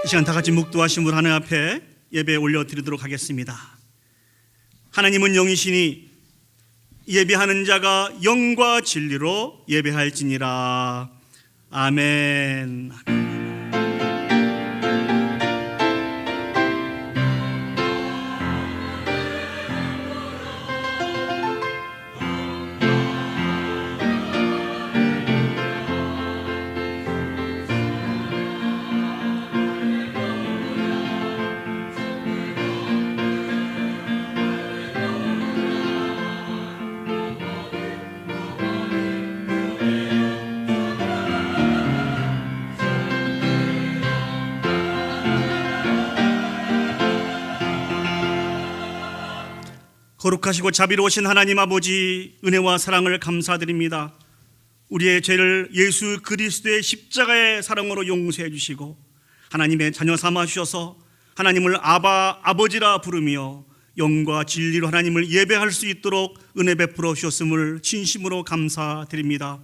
이 시간 다 같이 묵도하심으로 하나님 앞에 예배 올려드리도록 하겠습니다. 하나님은 영이시니 예배하는 자가 영과 진리로 예배할지니라. 아멘. 거룩하시고 자비로우신 하나님 아버지, 은혜와 사랑을 감사드립니다. 우리의 죄를 예수 그리스도의 십자가의 사랑으로 용서해 주시고 하나님의 자녀 삼아 주셔서 하나님을 아버지라 부르며 영과 진리로 하나님을 예배할 수 있도록 은혜 베풀어 주셨음을 진심으로 감사드립니다.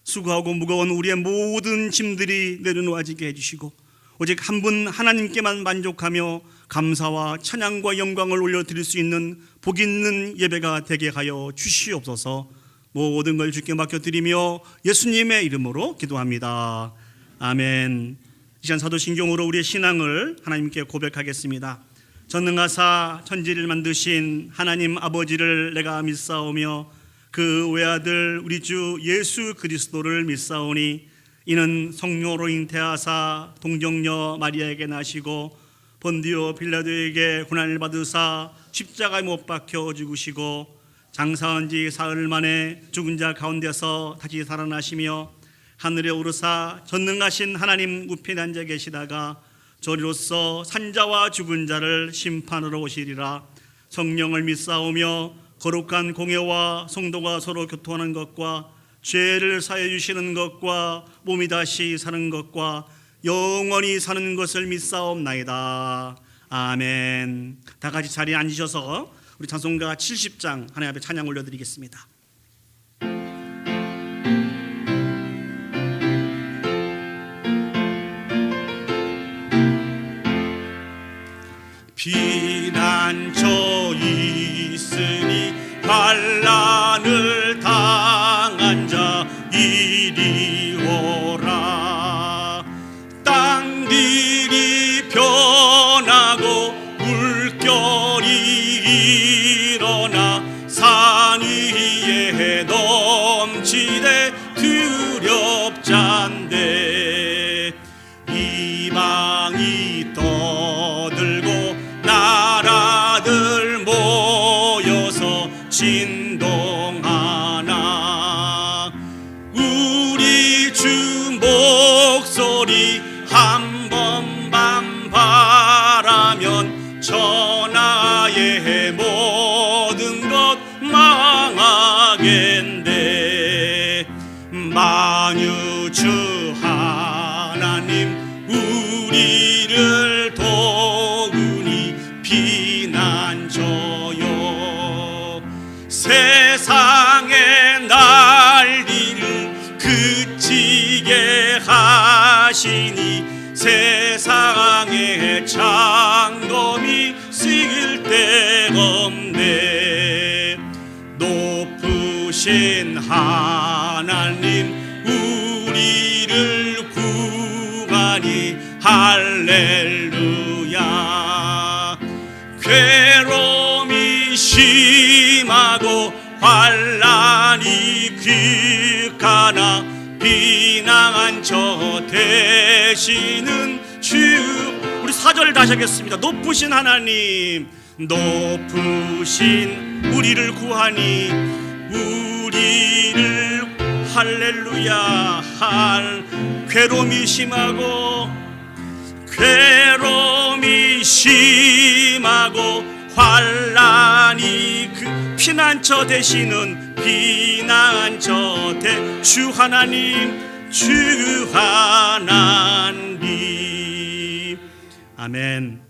수고하고 무거운 우리의 모든 짐들이 내려놓아지게 해주시고 오직 한 분 하나님께만 만족하며 감사와 찬양과 영광을 올려드릴 수 있는 복 있는 예배가 되게 하여 주시옵소서. 모든 걸 주께 맡겨드리며 예수님의 이름으로 기도합니다. 아멘. 이 시간 사도신경으로 우리의 신앙을 하나님께 고백하겠습니다. 전능하사 천지를 만드신 하나님 아버지를 내가 믿사오며 그 외아들 우리 주 예수 그리스도를 믿사오니 이는 성령으로 잉태하사 동정녀 마리아에게 나시고 본디오 빌라도에게 고난을 받으사 십자가에 못 박혀 죽으시고 장사한 지 사흘 만에 죽은 자 가운데서 다시 살아나시며 하늘에 오르사 전능하신 하나님 우편에 앉아 계시다가 저리로서 산자와 죽은 자를 심판하러 오시리라. 성령을 믿사오며 거룩한 공예와 성도가 서로 교통하는 것과 죄를 사해 주시는 것과 몸이 다시 사는 것과 영원히 사는 것을 믿사옵나이다. 아멘. 다 같이 자리에 앉으셔서 우리 찬송가 70장 하나님 앞에 찬양 올려드리겠습니다. 피난처 있으니 환난을 당한 자 이리 오라. 땅들이 변하고 물결이 일어나 산 위에 넘치되 두렵잔데 이방이 떠들고 나라들 모여서 진동하나 우리 주 목소리 한 번만 바라면 천하의 모든 것 망하겠네. 만유주 하나님 우리를 도우니 피난처요. 세상의 난리를 그치게 하시니 세상의 창검이 쓸데없네. 높으신 하나님 우리를 구하니 할렐루야. 괴로움이 심하고 환난이 극하나 비난한 저 되시는 주. 우리 4절 다시 하겠습니다. 높으신 하나님, 높으신 우리를 구하니 우리를 할렐루야. 괴로움이 심하고 환난이 피난처 되시는 피난처 주 하나님, 주 하나님. 아멘.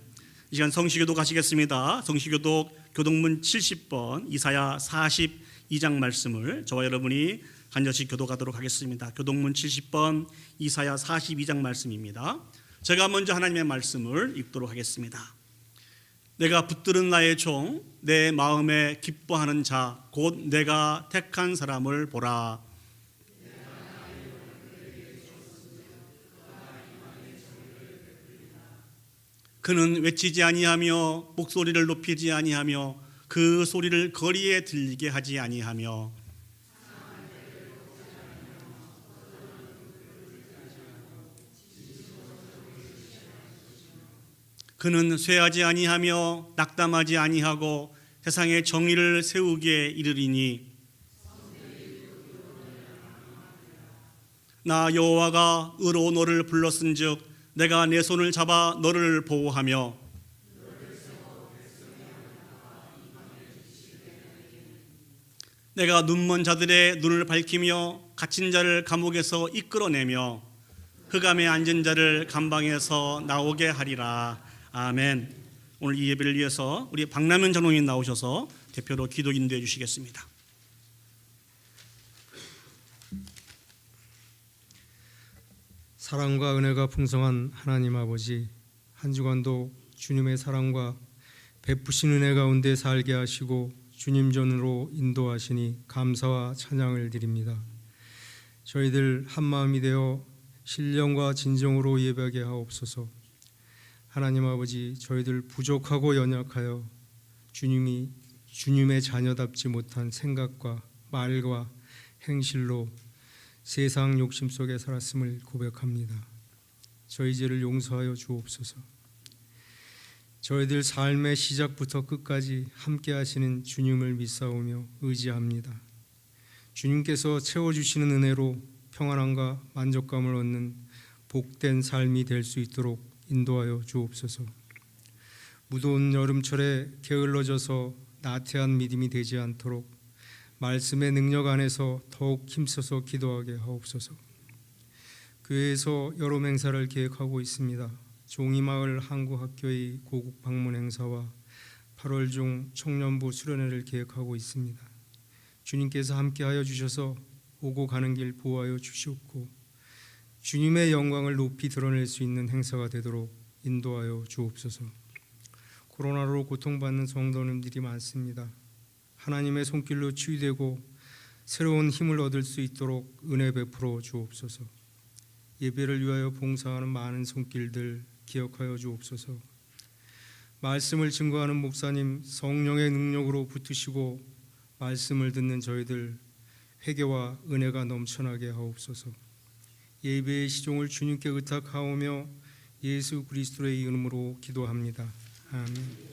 이 시간 성시교독 하시겠습니다. 성시교독 교독문 70번 이사야 42장 말씀을 저와 여러분이 간절히 교독하도록 하겠습니다. 교독문 70번 이사야 42장 말씀입니다. 제가 먼저 하나님의 말씀을 읽도록 하겠습니다. 내가 붙들은 나의 종, 내 마음에 기뻐하는 자, 곧 내가 택한 사람을 보라. 그는 외치지 아니하며 목소리를 높이지 아니하며 그 소리를 거리에 들리게 하지 아니하며 그는 쇠하지 아니하며 낙담하지 아니하고 세상의 정의를 세우기에 이르리니 나 여호와가 의로 너를 불렀은즉 내가 내 손을 잡아 너를 보호하며 내가 눈먼 자들의 눈을 밝히며 갇힌 자를 감옥에서 이끌어내며 흑암에 앉은 자를 감방에서 나오게 하리라. 아멘. 오늘 이 예배를 위해서 우리 박남현 장로님 나오셔서 대표로 기도 인도해 주시겠습니다. 사랑과 은혜가 풍성한 하나님 아버지, 한 주간도 주님의 사랑과 베푸신 은혜 가운데 살게 하시고 주님 전으로 인도하시니 감사와 찬양을 드립니다. 저희들 한마음이 되어 신령과 진정으로 예배하게 하옵소서. 하나님 아버지, 저희들 부족하고 연약하여 주님의 자녀답지 못한 생각과 말과 행실로 세상 욕심 속에 살았음을 고백합니다. 저희 죄를 용서하여 주옵소서. 저희들 삶의 시작부터 끝까지 함께 하시는 주님을 믿사오며 의지합니다. 주님께서 채워주시는 은혜로 평안함과 만족감을 얻는 복된 삶이 될 수 있도록 인도하여 주옵소서. 무더운 여름철에 게을러져서 나태한 믿음이 되지 않도록 말씀의 능력 안에서 더욱 힘써서 기도하게 하옵소서. 교회에서 여러 행사를 계획하고 있습니다. 종이마을 한국학교의 고국 방문 행사와 8월 중 청년부 수련회를 계획하고 있습니다. 주님께서 함께하여 주셔서 오고 가는 길 보호하여 주시옵고 주님의 영광을 높이 드러낼 수 있는 행사가 되도록 인도하여 주옵소서. 코로나로 고통받는 성도님들이 많습니다. 하나님의 손길로 치유되고 새로운 힘을 얻을 수 있도록 은혜 베풀어 주옵소서. 예배를 위하여 봉사하는 많은 손길들 기억하여 주옵소서. 말씀을 증거하는 목사님 성령의 능력으로 붙으시고 말씀을 듣는 저희들 회개와 은혜가 넘쳐나게 하옵소서. 예배의 시종을 주님께 의탁하오며 예수 그리스도의 이름으로 기도합니다. 아멘.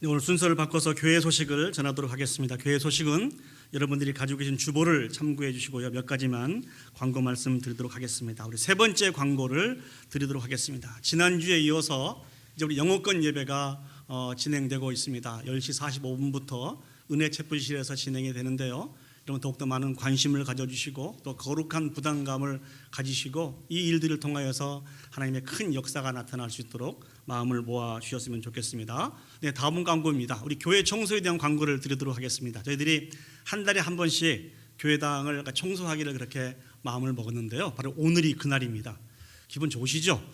오늘 순서를 바꿔서 교회 소식을 전하도록 하겠습니다. 교회 소식은 여러분들이 가지고 계신 주보를 참고해 주시고요. 몇 가지만 광고 말씀 드리도록 하겠습니다. 우리 세 번째 광고를 드리도록 하겠습니다. 지난주에 이어서 이제 우리 영어권 예배가 진행되고 있습니다. 10시 45분부터 은혜 채플실에서 진행이 되는데요. 여러분 더욱더 많은 관심을 가져주시고 또 거룩한 부담감을 가지시고 이 일들을 통하여서 하나님의 큰 역사가 나타날 수 있도록 마음을 모아 주셨으면 좋겠습니다. 네, 다음은 광고입니다. 우리 교회 청소에 대한 광고를 드리도록 하겠습니다. 저희들이 한 달에 한 번씩 교회당을 청소하기를 그렇게 마음을 먹었는데요. 바로 오늘이 그날입니다. 기분 좋으시죠?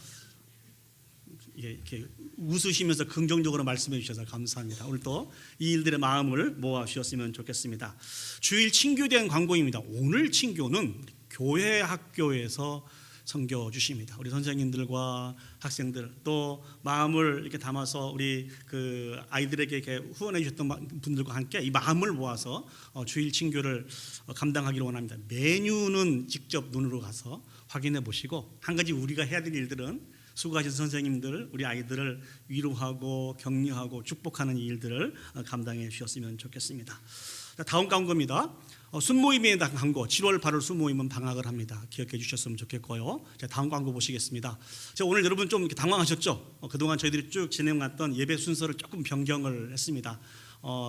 이렇게 웃으시면서 긍정적으로 말씀해 주셔서 감사합니다. 오늘 또 이 일들의 마음을 모아 주셨으면 좋겠습니다. 주일 친교에 대한 광고입니다. 오늘 친교는 교회 학교에서 섬겨 주십니다. 우리 선생님들과 학생들 또 마음을 이렇게 담아서 우리 그 아이들에게 이렇게 후원해 주셨던 분들과 함께 이 마음을 모아서 주일 친교를 감당하기를 원합니다. 메뉴는 직접 눈으로 가서 확인해 보시고 한 가지 우리가 해야 될 일들은 수고하신 선생님들, 우리 아이들을 위로하고 격려하고 축복하는 이 일들을 감당해 주셨으면 좋겠습니다. 자, 다음 광고입니다. 순모임에 대한 광고. 7월 8월 순모임은 방학을 합니다. 기억해 주셨으면 좋겠고요. 자, 다음 광고 보시겠습니다. 자, 오늘 여러분 좀 이렇게 당황하셨죠? 그동안 저희들이 쭉 진행했던 예배 순서를 조금 변경을 했습니다.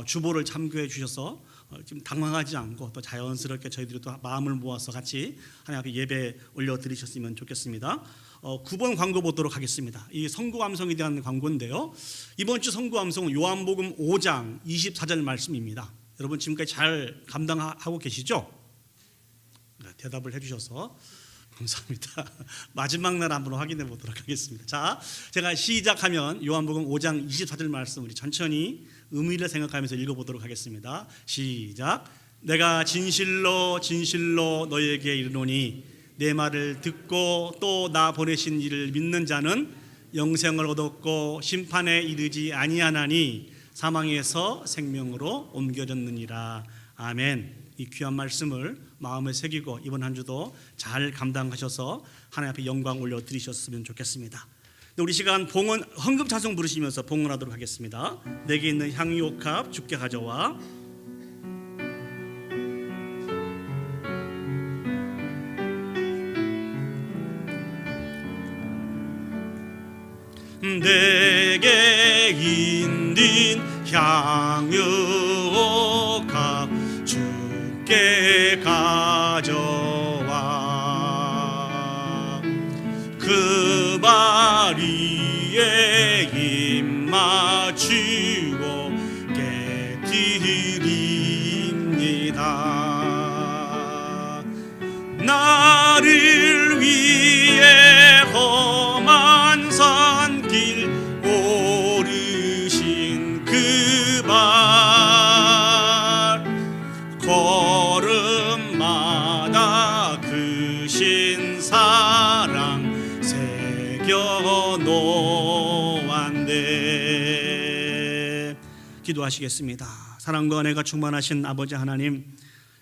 주보를 참고해 주셔서 좀 당황하지 않고 또 자연스럽게 저희들이 또 마음을 모아서 같이 하나님 앞에 예배 올려드리셨으면 좋겠습니다. 9번 광고 보도록 하겠습니다. 이 선구 암송에 대한 광고인데요. 이번 주 선구 암송은 요한복음 5장 24절 말씀입니다. 여러분 지금까지 잘 감당하고 계시죠? 네, 대답을 해주셔서 감사합니다. 마지막 날 한번 확인해 보도록 하겠습니다. 자, 제가 시작하면 요한복음 5장 24절 말씀 우리 천천히 의미를 생각하면서 읽어보도록 하겠습니다. 시작. 내가 진실로 진실로 너희에게 이르노니 내 말을 듣고 또 나 보내신 이를 믿는 자는 영생을 얻었고 심판에 이르지 아니하나니 사망에서 생명으로 옮겨졌느니라. 아멘. 이 귀한 말씀을 마음에 새기고 이번 한 주도 잘 감당하셔서 하나님 앞에 영광 올려드리셨으면 좋겠습니다. 우리 시간 봉헌 헌금 찬송 부르시면서 봉헌하도록 하겠습니다. 내게 있는 향유옥합 주께 가져와. 내게 있는 향유옥합 주께 가져와. 그 발 위에 입 맞추고 깨뜨립니다. 나를 위해 험한 산길 오르신 그 발 걸음마다 크신 사랑 새겨 놓았네. 기도하시겠습니다. 사랑과 은혜가 충만하신 아버지 하나님,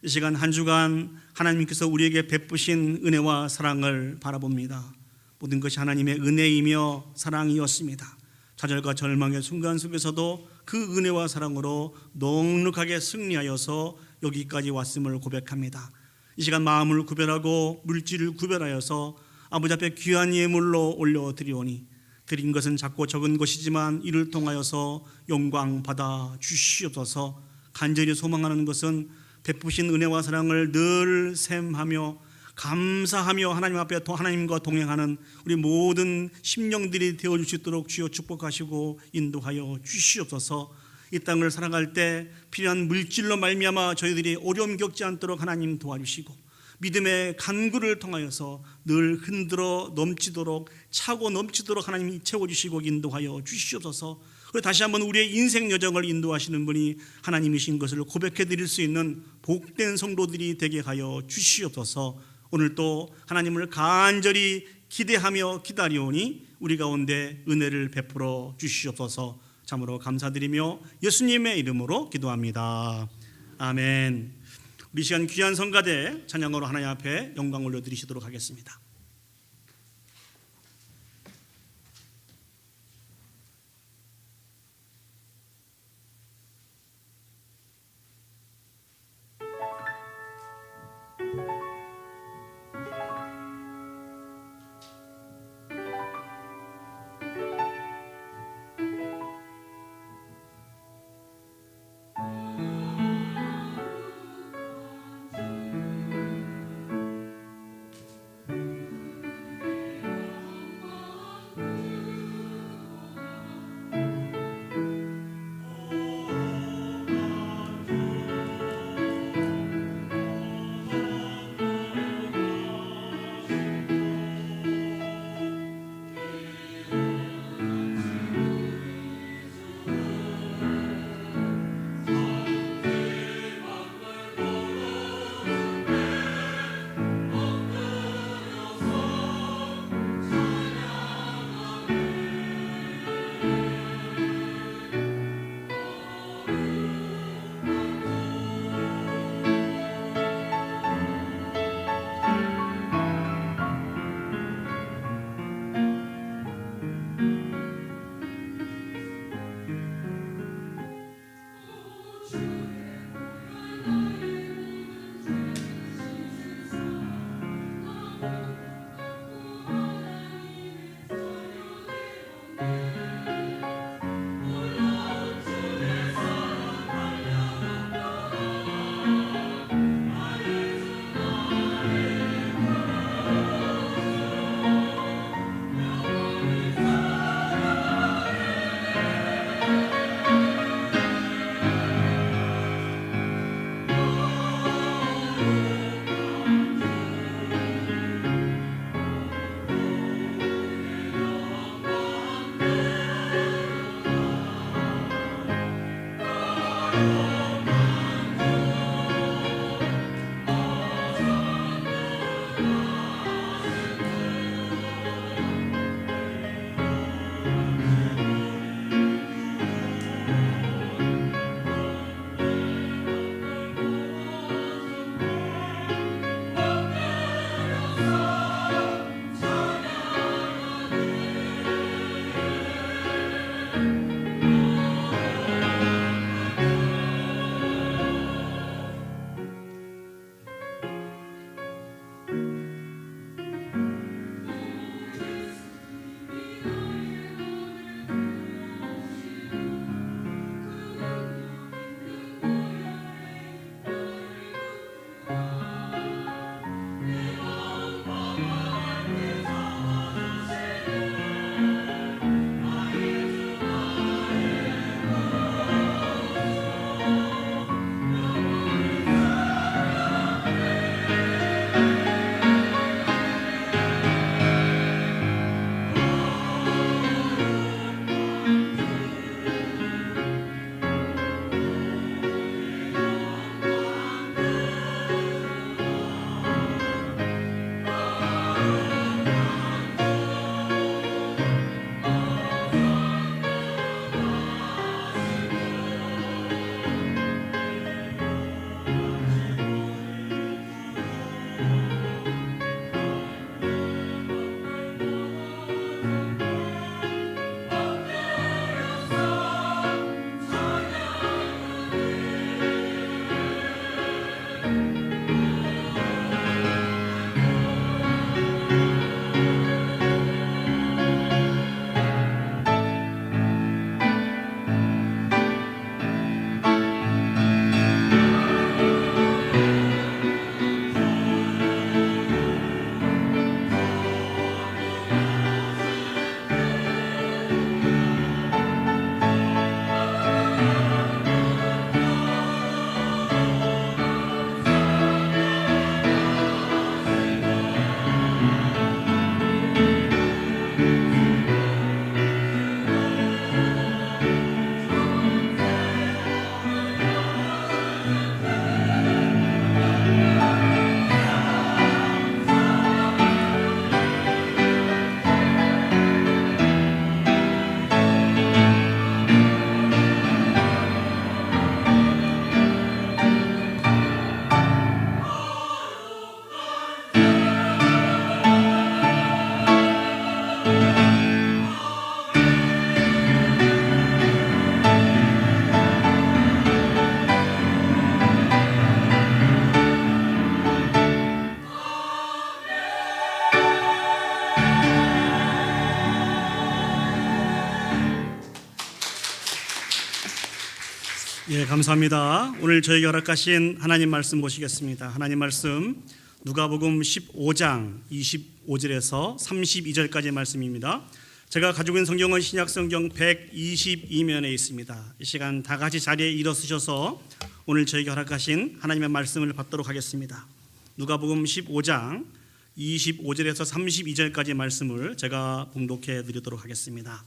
이 시간 한 주간 하나님께서 우리에게 베푸신 은혜와 사랑을 바라봅니다. 모든 것이 하나님의 은혜이며 사랑이었습니다. 좌절과 절망의 순간 속에서도 그 은혜와 사랑으로 넉넉하게 승리하여서 여기까지 왔음을 고백합니다. 이 시간 마음을 구별하고 물질을 구별하여서 아버지 앞에 귀한 예물로 올려드리오니 드린 것은 작고 적은 것이지만 이를 통하여서 영광 받아 주시옵소서. 간절히 소망하는 것은 베푸신 은혜와 사랑을 늘 샘하며 감사하며 하나님 앞에 하나님과 동행하는 우리 모든 심령들이 되어줄 수 있도록 주여 축복하시고 인도하여 주시옵소서. 이 땅을 살아갈 때 필요한 물질로 말미암아 저희들이 어려움 겪지 않도록 하나님 도와주시고 믿음의 간구를 통하여서 늘 흔들어 넘치도록 차고 넘치도록 하나님이 채워주시고 인도하여 주시옵소서. 그리고 다시 한번 우리의 인생 여정을 인도하시는 분이 하나님이신 것을 고백해 드릴 수 있는 복된 성도들이 되게 하여 주시옵소서. 오늘 또 하나님을 간절히 기대하며 기다리오니 우리 가운데 은혜를 베풀어 주시옵소서. 참으로 감사드리며 예수님의 이름으로 기도합니다. 아멘. 우리 시간 귀한 성가대 찬양으로 하나님 앞에 영광 올려드리시도록 하겠습니다. 예, 감사합니다. 오늘 저에게 허락하신 하나님 말씀 보시겠습니다. 하나님 말씀 누가복음 15장 25절에서 32절까지의 말씀입니다. 제가 가지고 있는 성경은 신약성경 122면에 있습니다. 이 시간 다 같이 자리에 일어서셔서 오늘 저에게 허락하신 하나님의 말씀을 받도록 하겠습니다. 누가복음 15장 25절에서 32절까지의 말씀을 제가 봉독해 드리도록 하겠습니다.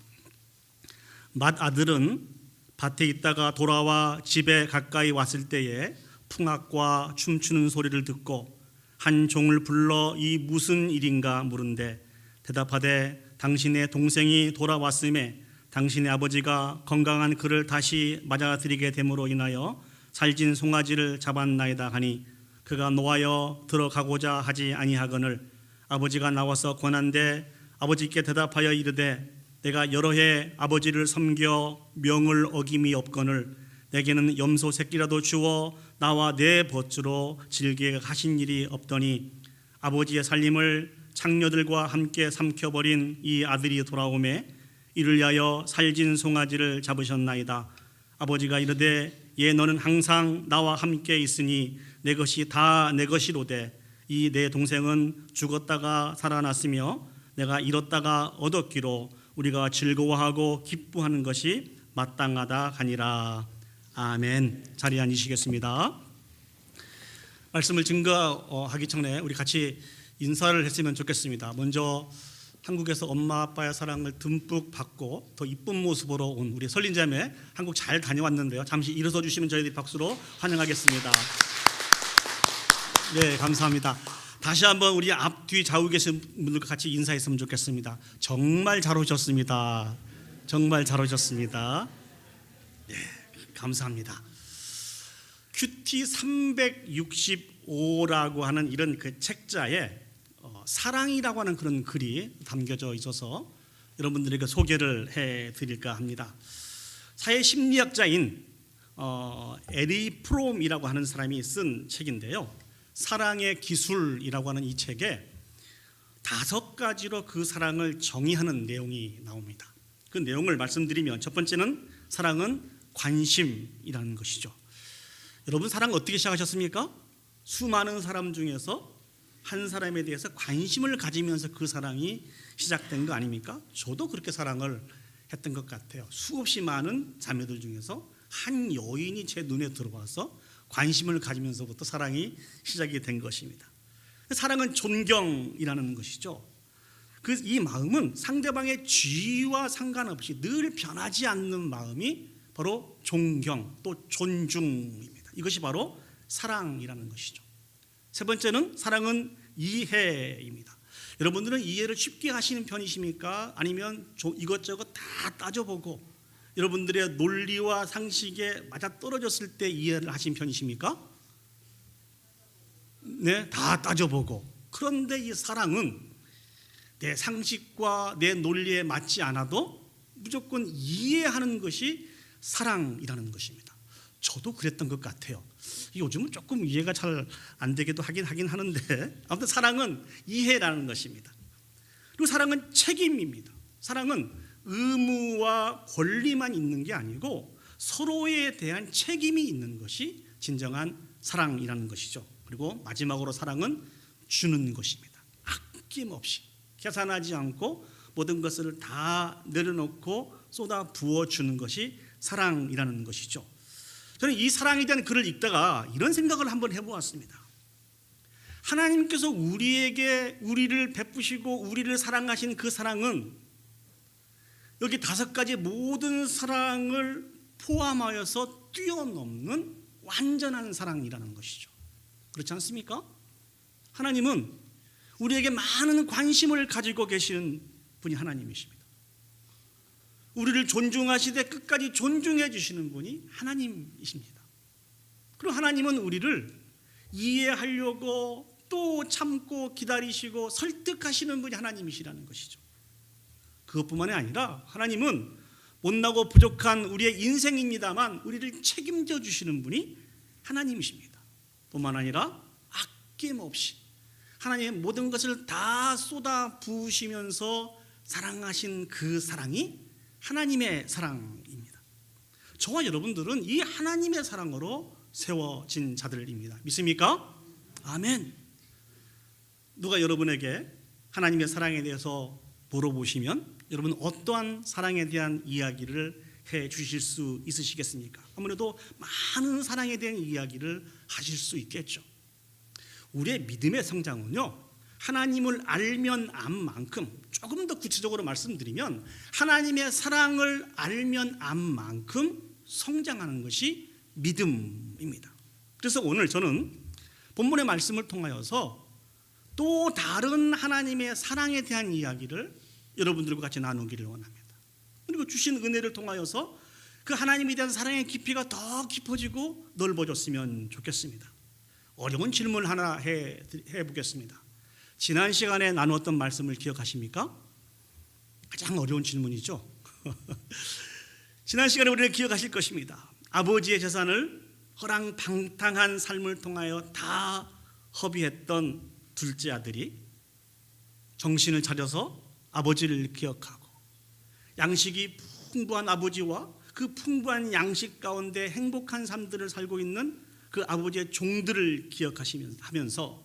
맏아들은 밭에 있다가 돌아와 집에 가까이 왔을 때에 풍악과 춤추는 소리를 듣고 한 종을 불러 이 무슨 일인가 물은데 대답하되 당신의 동생이 돌아왔음에 당신의 아버지가 건강한 그를 다시 맞아들이게 됨으로 인하여 살진 송아지를 잡았나이다 하니 그가 노하여 들어가고자 하지 아니하거늘 아버지가 나와서 권한대 아버지께 대답하여 이르되 내가 여러 해 아버지를 섬겨 명을 어김이 없거늘 내게는 염소 새끼라도 주어 나와 내 벗주로 질게 하신 일이 없더니 아버지의 살림을 창녀들과 함께 삼켜버린 이 아들이 돌아오매 이를 위하여 살진 송아지를 잡으셨나이다. 아버지가 이르되 예 너는 항상 나와 함께 있으니 내 것이 다 내 것이로되 이 내 동생은 죽었다가 살아났으며 내가 잃었다가 얻었기로 우리가 즐거워하고 기뻐하는 것이 마땅하다 하니라. 아멘. 자리에 앉으시겠습니다. 말씀을 증거하기 전에 우리 같이 인사를 했으면 좋겠습니다. 먼저 한국에서 엄마 아빠의 사랑을 듬뿍 받고 더 이쁜 모습으로 온 우리 설린자매 한국 잘 다녀왔는데요. 잠시 일어서 주시면 저희들이 박수로 환영하겠습니다. 네, 감사합니다. 다시 한번 우리 앞뒤 좌우 계신 분들과 같이 인사했으면 좋겠습니다. 정말 잘 오셨습니다. 정말 잘 오셨습니다. 네, 감사합니다. 큐티 365라고 하는 이런 그 책자에 사랑이라고 하는 그런 글이 담겨져 있어서 여러분들에게 소개를 해드릴까 합니다. 사회 심리학자인 에리 프롬이라고 하는 사람이 쓴 책인데요. 사랑의 기술이라고 하는 이 책에 5가지로 그 사랑을 정의하는 내용이 나옵니다. 그 내용을 말씀드리면 첫 번째는 사랑은 관심이라는 것이죠. 여러분 사랑 어떻게 시작하셨습니까? 수많은 사람 중에서 한 사람에 대해서 관심을 가지면서 그 사랑이 시작된 거 아닙니까? 저도 그렇게 사랑을 했던 것 같아요. 수없이 많은 자매들 중에서 한 여인이 제 눈에 들어와서 관심을 가지면서부터 사랑이 시작이 된 것입니다. 사랑은 존경이라는 것이죠. 이 마음은 상대방의 지위와 상관없이 늘 변하지 않는 마음이 바로 존경 또 존중입니다. 이것이 바로 사랑이라는 것이죠. 세 번째는 사랑은 이해입니다. 여러분들은 이해를 쉽게 하시는 편이십니까? 아니면 이것저것 다 따져보고 여러분들의 논리와 상식에 맞아떨어졌을 때 이해를 하신 편이십니까? 네, 다 따져보고. 그런데 이 사랑은 내 상식과 내 논리에 맞지 않아도 무조건 이해하는 것이 사랑이라는 것입니다. 저도 그랬던 것 같아요. 요즘은 조금 이해가 잘 안 되기도 하긴 하는데 아무튼 사랑은 이해라는 것입니다. 그리고 사랑은 책임입니다. 사랑은 의무와 권리만 있는 게 아니고 서로에 대한 책임이 있는 것이 진정한 사랑이라는 것이죠. 그리고 마지막으로 사랑은 주는 것입니다. 아낌없이 계산하지 않고 모든 것을 다 내려놓고 쏟아 부어주는 것이 사랑이라는 것이죠. 저는 이 사랑에 대한 글을 읽다가 이런 생각을 한번 해보았습니다. 하나님께서 우리를 베푸시고 우리를 사랑하신 그 사랑은 여기 5가지 모든 사랑을 포함하여서 뛰어넘는 완전한 사랑이라는 것이죠. 그렇지 않습니까? 하나님은 우리에게 많은 관심을 가지고 계시는 분이 하나님이십니다. 우리를 존중하시되 끝까지 존중해 주시는 분이 하나님이십니다. 그리고 하나님은 우리를 이해하려고 또 참고 기다리시고 설득하시는 분이 하나님이시라는 것이죠. 그것뿐만이 아니라 하나님은 못나고 부족한 우리의 인생입니다만 우리를 책임져 주시는 분이 하나님이십니다. 뿐만 아니라 아낌없이 하나님의 모든 것을 다 쏟아 부으시면서 사랑하신 그 사랑이 하나님의 사랑입니다. 저와 여러분들은 이 하나님의 사랑으로 세워진 자들입니다. 믿습니까? 아멘. 누가 여러분에게 하나님의 사랑에 대해서 물어보시면 여러분 어떠한 사랑에 대한 이야기를 해 주실 수 있으시겠습니까? 아무래도 많은 사랑에 대한 이야기를 하실 수 있겠죠. 우리의 믿음의 성장은요, 하나님을 알면 안 만큼, 조금 더 구체적으로 말씀드리면 하나님의 사랑을 알면 안 만큼 성장하는 것이 믿음입니다. 그래서 오늘 저는 본문의 말씀을 통하여서 또 다른 하나님의 사랑에 대한 이야기를 여러분들과 같이 나누기를 원합니다. 그리고 주신 은혜를 통하여서 그 하나님에 대한 사랑의 깊이가 더 깊어지고 넓어졌으면 좋겠습니다. 어려운 질문 하나 해보겠습니다. 지난 시간에 나누었던 말씀을 기억하십니까? 가장 어려운 질문이죠. 지난 시간에 우리는 기억하실 것입니다. 아버지의 재산을 허랑방탕한 삶을 통하여 다 허비했던 둘째 아들이 정신을 차려서 아버지를 기억하고 양식이 풍부한 아버지와 그 풍부한 양식 가운데 행복한 삶들을 살고 있는 그 아버지의 종들을 기억하시면서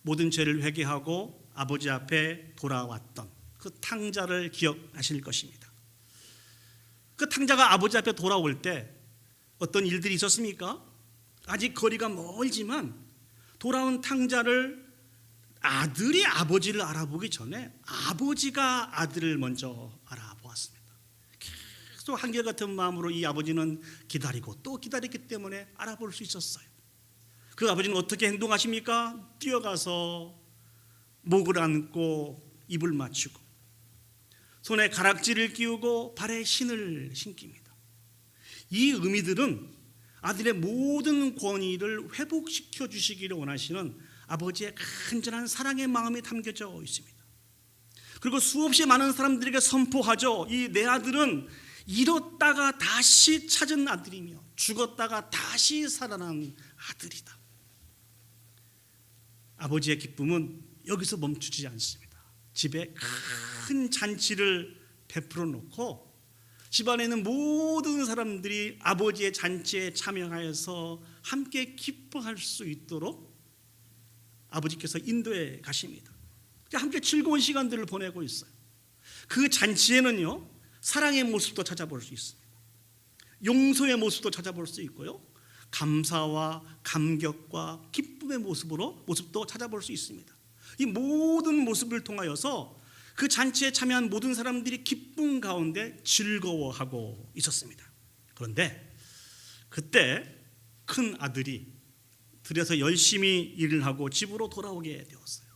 모든 죄를 회개하고 아버지 앞에 돌아왔던 그 탕자를 기억하실 것입니다. 그 탕자가 아버지 앞에 돌아올 때 어떤 일들이 있었습니까? 아직 거리가 멀지만 돌아온 탕자를 아들이 아버지를 알아보기 전에 아버지가 아들을 먼저 알아보았습니다. 계속 한결같은 마음으로 이 아버지는 기다리고 또 기다렸기 때문에 알아볼 수 있었어요. 그 아버지는 어떻게 행동하십니까? 뛰어가서 목을 안고 입을 맞추고 손에 가락지를 끼우고 발에 신을 신깁니다. 이 의미들은 아들의 모든 권위를 회복시켜 주시기를 원하시는 아버지의 간절한 사랑의 마음이 담겨져 있습니다. 그리고 수없이 많은 사람들에게 선포하죠. 이 내 아들은 잃었다가 다시 찾은 아들이며 죽었다가 다시 살아난 아들이다. 아버지의 기쁨은 여기서 멈추지 않습니다. 집에 큰 잔치를 베풀어 놓고 집안에 있는 모든 사람들이 아버지의 잔치에 참여하여서 함께 기뻐할 수 있도록 아버지께서 인도해 가십니다. 함께 즐거운 시간들을 보내고 있어요. 그 잔치에는요, 사랑의 모습도 찾아볼 수 있습니다. 용서의 모습도 찾아볼 수 있고요, 감사와 감격과 기쁨의 모습도 찾아볼 수 있습니다. 이 모든 모습을 통하여서 그 잔치에 참여한 모든 사람들이 기쁨 가운데 즐거워하고 있었습니다. 그런데 그때 큰 아들이 들여서 열심히 일을 하고 집으로 돌아오게 되었어요.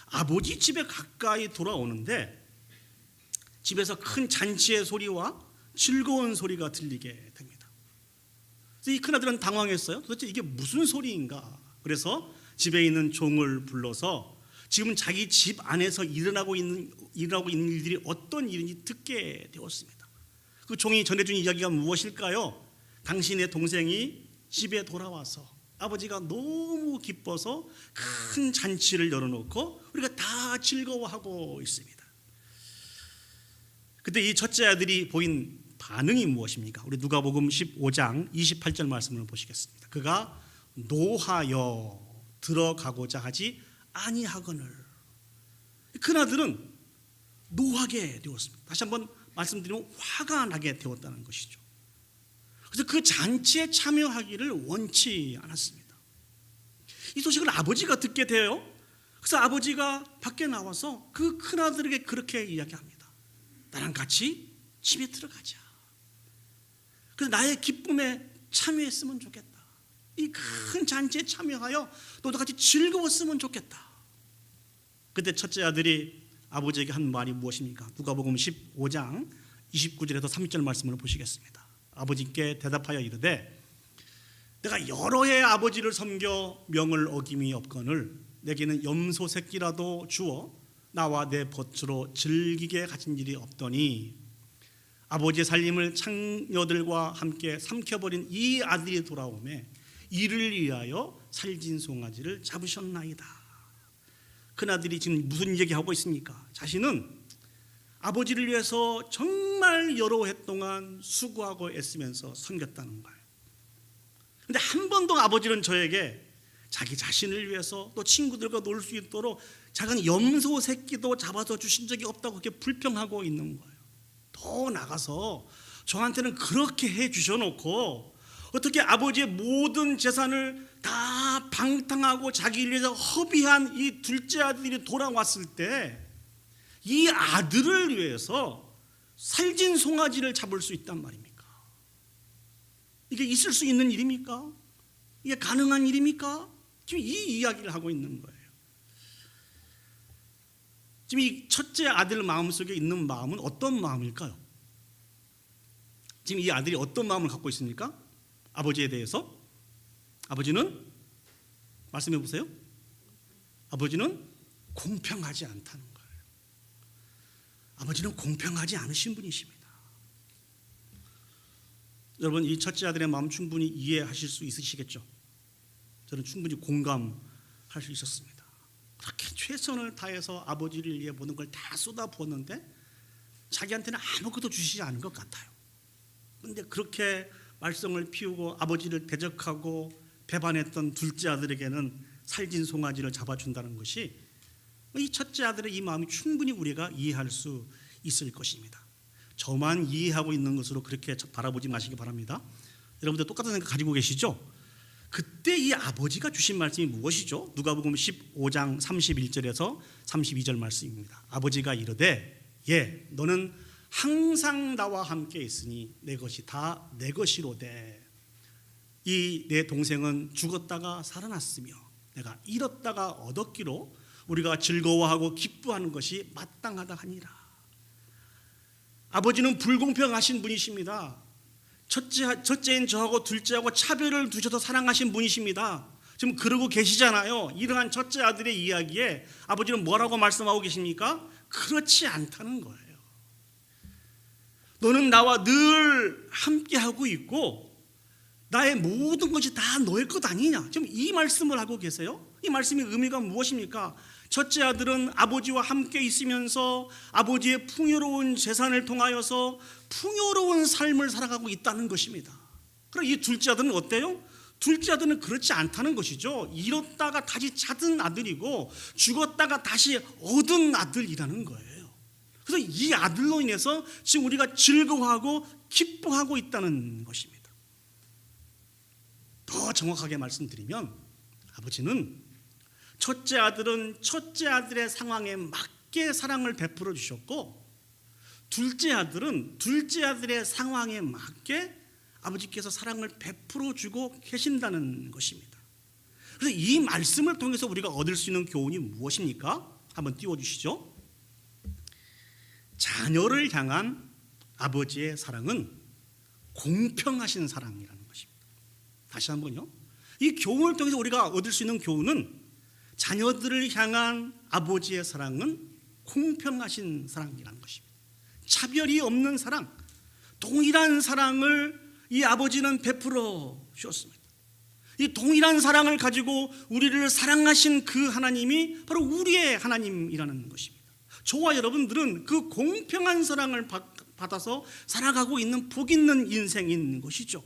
아버지 집에 가까이 돌아오는데 집에서 큰 잔치의 소리와 즐거운 소리가 들리게 됩니다. 그래서 이 큰아들은 당황했어요. 도대체 이게 무슨 소리인가? 그래서 집에 있는 종을 불러서 지금 자기 집 안에서 일어나고 있는 일들이 어떤 일인지 듣게 되었습니다. 그 종이 전해준 이야기가 무엇일까요? 당신의 동생이 집에 돌아와서 아버지가 너무 기뻐서 큰 잔치를 열어놓고 우리가 다 즐거워하고 있습니다. 그때 이 첫째 아들이 보인 반응이 무엇입니까? 우리 누가복음 15장 28절 말씀을 보시겠습니다. 그가 노하여 들어가고자 하지 아니하거늘. 큰아들은 노하게 되었습니다. 다시 한번 말씀드리면 화가 나게 되었다는 것이죠. 그래서 그 잔치에 참여하기를 원치 않았습니다. 이 소식을 아버지가 듣게 돼요. 그래서 아버지가 밖에 나와서 그 큰아들에게 그렇게 이야기합니다. 나랑 같이 집에 들어가자. 그래서 나의 기쁨에 참여했으면 좋겠다. 이 큰 잔치에 참여하여 너도 같이 즐거웠으면 좋겠다. 그때 첫째 아들이 아버지에게 한 말이 무엇입니까? 누가복음 15장 29절에서 30절 말씀을 보시겠습니다. 아버지께 대답하여 이르되 내가 여러 해 아버지를 섬겨 명을 어김이 없거늘 내게는 염소 새끼라도 주어 나와 내 벗으로 즐기게 가진 일이 없더니 아버지의 살림을 창녀들과 함께 삼켜버린 이 아들이 돌아오매 이를 위하여 살진 송아지를 잡으셨나이다. 큰아들이 지금 무슨 얘기하고 있습니까? 자신은 아버지를 위해서 정말 여러 해 동안 수고하고 애쓰면서 섬겼다는 거예요. 그런데 한 번도 아버지는 저에게 자기 자신을 위해서 또 친구들과 놀 수 있도록 작은 염소 새끼도 잡아서 주신 적이 없다고 그렇게 불평하고 있는 거예요. 더 나가서 저한테는 그렇게 해 주셔놓고 어떻게 아버지의 모든 재산을 다 방탕하고 자기를 위해서 허비한 이 둘째 아들이 돌아왔을 때 이 아들을 위해서 살진 송아지를 잡을 수 있단 말입니까? 이게 있을 수 있는 일입니까? 이게 가능한 일입니까? 지금 이 이야기를 하고 있는 거예요. 지금 이 첫째 아들 마음속에 있는 마음은 어떤 마음일까요? 지금 이 아들이 어떤 마음을 갖고 있습니까? 아버지에 대해서? 아버지는 말씀해 보세요. 아버지는 공평하지 않다는 거예요. 아버지는 공평하지 않으신 분이십니다. 여러분, 이 첫째 아들의 마음 충분히 이해하실 수 있으시겠죠? 저는 충분히 공감할 수 있었습니다. 그렇게 최선을 다해서 아버지를 위해 모든 걸 다 쏟아부었는데 자기한테는 아무것도 주시지 않은 것 같아요. 그런데 그렇게 말썽을 피우고 아버지를 대적하고 배반했던 둘째 아들에게는 살진 송아지를 잡아준다는 것이 이 첫째 아들의 이 마음이 충분히 우리가 이해할 수 있을 것입니다. 저만 이해하고 있는 것으로 그렇게 바라보지 마시기 바랍니다. 여러분들 똑같은 생각 가지고 계시죠? 그때 이 아버지가 주신 말씀이 무엇이죠? 누가복음 15장 31절에서 32절 말씀입니다. 아버지가 이르되 예 너는 항상 나와 함께 있으니 내 것이 다 내 것이로되 이 내 동생은 죽었다가 살아났으며 내가 잃었다가 얻었기로 우리가 즐거워하고 기뻐하는 것이 마땅하다 하니라. 아버지는 불공평하신 분이십니다. 첫째인 저하고 둘째하고 차별을 두셔서 사랑하신 분이십니다. 지금 그러고 계시잖아요. 이러한 첫째 아들의 이야기에 아버지는 뭐라고 말씀하고 계십니까? 그렇지 않다는 거예요. 너는 나와 늘 함께하고 있고 나의 모든 것이 다 너의 것 아니냐. 지금 이 말씀을 하고 계세요. 이 말씀의 의미가 무엇입니까? 첫째 아들은 아버지와 함께 있으면서 아버지의 풍요로운 재산을 통하여서 풍요로운 삶을 살아가고 있다는 것입니다. 그럼 이 둘째 아들은 어때요? 둘째 아들은 그렇지 않다는 것이죠. 잃었다가 다시 찾은 아들이고 죽었다가 다시 얻은 아들이라는 거예요. 그래서 이 아들로 인해서 지금 우리가 즐거워하고 기뻐하고 있다는 것입니다. 더 정확하게 말씀드리면 아버지는 첫째 아들은 첫째 아들의 상황에 맞게 사랑을 베풀어 주셨고 둘째 아들은 둘째 아들의 상황에 맞게 아버지께서 사랑을 베풀어 주고 계신다는 것입니다. 그래서 이 말씀을 통해서 우리가 얻을 수 있는 교훈이 무엇입니까? 한번 띄워주시죠. 자녀를 향한 아버지의 사랑은 공평하신 사랑이라는 것입니다. 다시 한번요. 이 교훈을 통해서 우리가 얻을 수 있는 교훈은 자녀들을 향한 아버지의 사랑은 공평하신 사랑이라는 것입니다. 차별이 없는 사랑, 동일한 사랑을 이 아버지는 베풀어 주셨습니다. 이 동일한 사랑을 가지고 우리를 사랑하신 그 하나님이 바로 우리의 하나님이라는 것입니다. 저와 여러분들은 그 공평한 사랑을 받아서 살아가고 있는 복 있는 인생인 것이죠.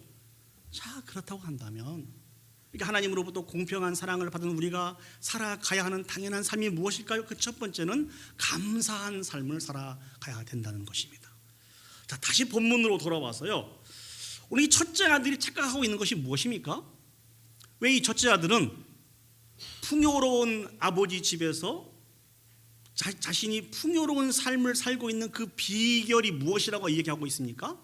자, 그렇다고 한다면 하나님으로부터 공평한 사랑을 받은 우리가 살아가야 하는 당연한 삶이 무엇일까요? 그 첫 번째는 감사한 삶을 살아가야 된다는 것입니다. 자, 다시 본문으로 돌아와서요. 오늘 이 첫째 아들이 착각하고 있는 것이 무엇입니까? 왜 이 첫째 아들은 풍요로운 아버지 집에서 자신이 풍요로운 삶을 살고 있는 그 비결이 무엇이라고 얘기하고 있습니까?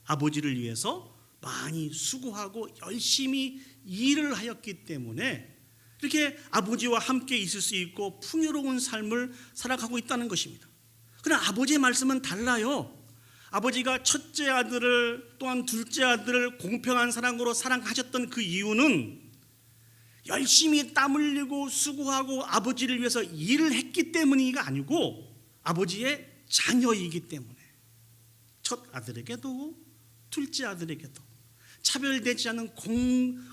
아버지를 위해서 많이 수고하고 열심히 일을 하였기 때문에 이렇게 아버지와 함께 있을 수 있고 풍요로운 삶을 살아가고 있다는 것입니다. 그러나 아버지의 말씀은 달라요. 아버지가 첫째 아들을 또한 둘째 아들을 공평한 사랑으로 사랑하셨던 그 이유는 열심히 땀 흘리고 수고하고 아버지를 위해서 일을 했기 때문이가 아니고 아버지의 자녀이기 때문에 첫 아들에게도 둘째 아들에게도 차별되지 않은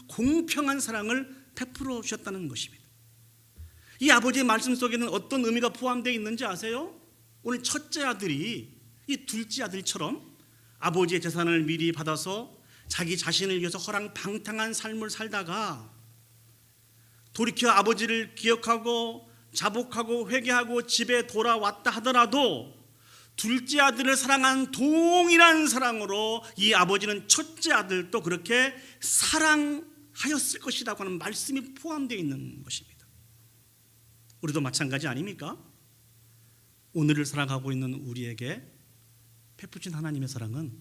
공평한 사랑을 베풀어 주셨다는 것입니다. 이 아버지의 말씀 속에는 어떤 의미가 포함되어 있는지 아세요? 오늘 첫째 아들이 이 둘째 아들처럼 아버지의 재산을 미리 받아서 자기 자신을 위해서 허랑방탕한 삶을 살다가 돌이켜 아버지를 기억하고 자복하고 회개하고 집에 돌아왔다 하더라도 둘째 아들을 사랑한 동일한 사랑으로 이 아버지는 첫째 아들도 그렇게 사랑하였을 것이라고 하는 말씀이 포함되어 있는 것입니다. 우리도 마찬가지 아닙니까? 오늘을 살아가고 있는 우리에게 베푸신 하나님의 사랑은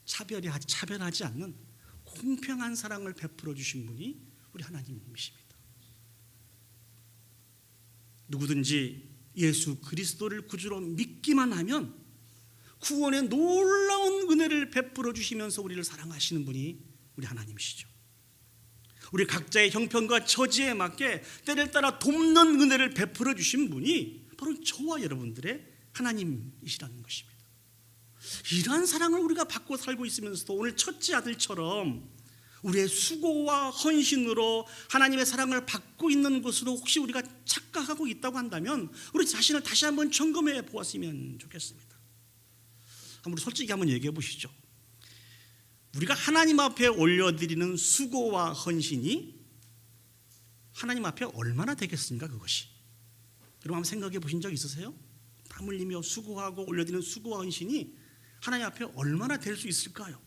차별하지 않는 공평한 사랑을 베풀어 주신 분이 우리 하나님이십니다. 누구든지 예수 그리스도를 구주로 믿기만 하면 구원의 놀라운 은혜를 베풀어 주시면서 우리를 사랑하시는 분이 우리 하나님이시죠. 우리 각자의 형편과 처지에 맞게 때를 따라 돕는 은혜를 베풀어 주신 분이 바로 저와 여러분들의 하나님이시라는 것입니다. 이러한 사랑을 우리가 받고 살고 있으면서도 오늘 첫째 아들처럼 우리의 수고와 헌신으로 하나님의 사랑을 받고 있는 것으로 혹시 우리가 착각하고 있다고 한다면 우리 자신을 다시 한번 점검해 보았으면 좋겠습니다. 우리 솔직히 한번 얘기해 보시죠. 우리가 하나님 앞에 올려드리는 수고와 헌신이 하나님 앞에 얼마나 되겠습니까? 그것이 여러분 한번 생각해 보신 적 있으세요? 땀 흘리며 수고하고 올려드리는 수고와 헌신이 하나님 앞에 얼마나 될 수 있을까요?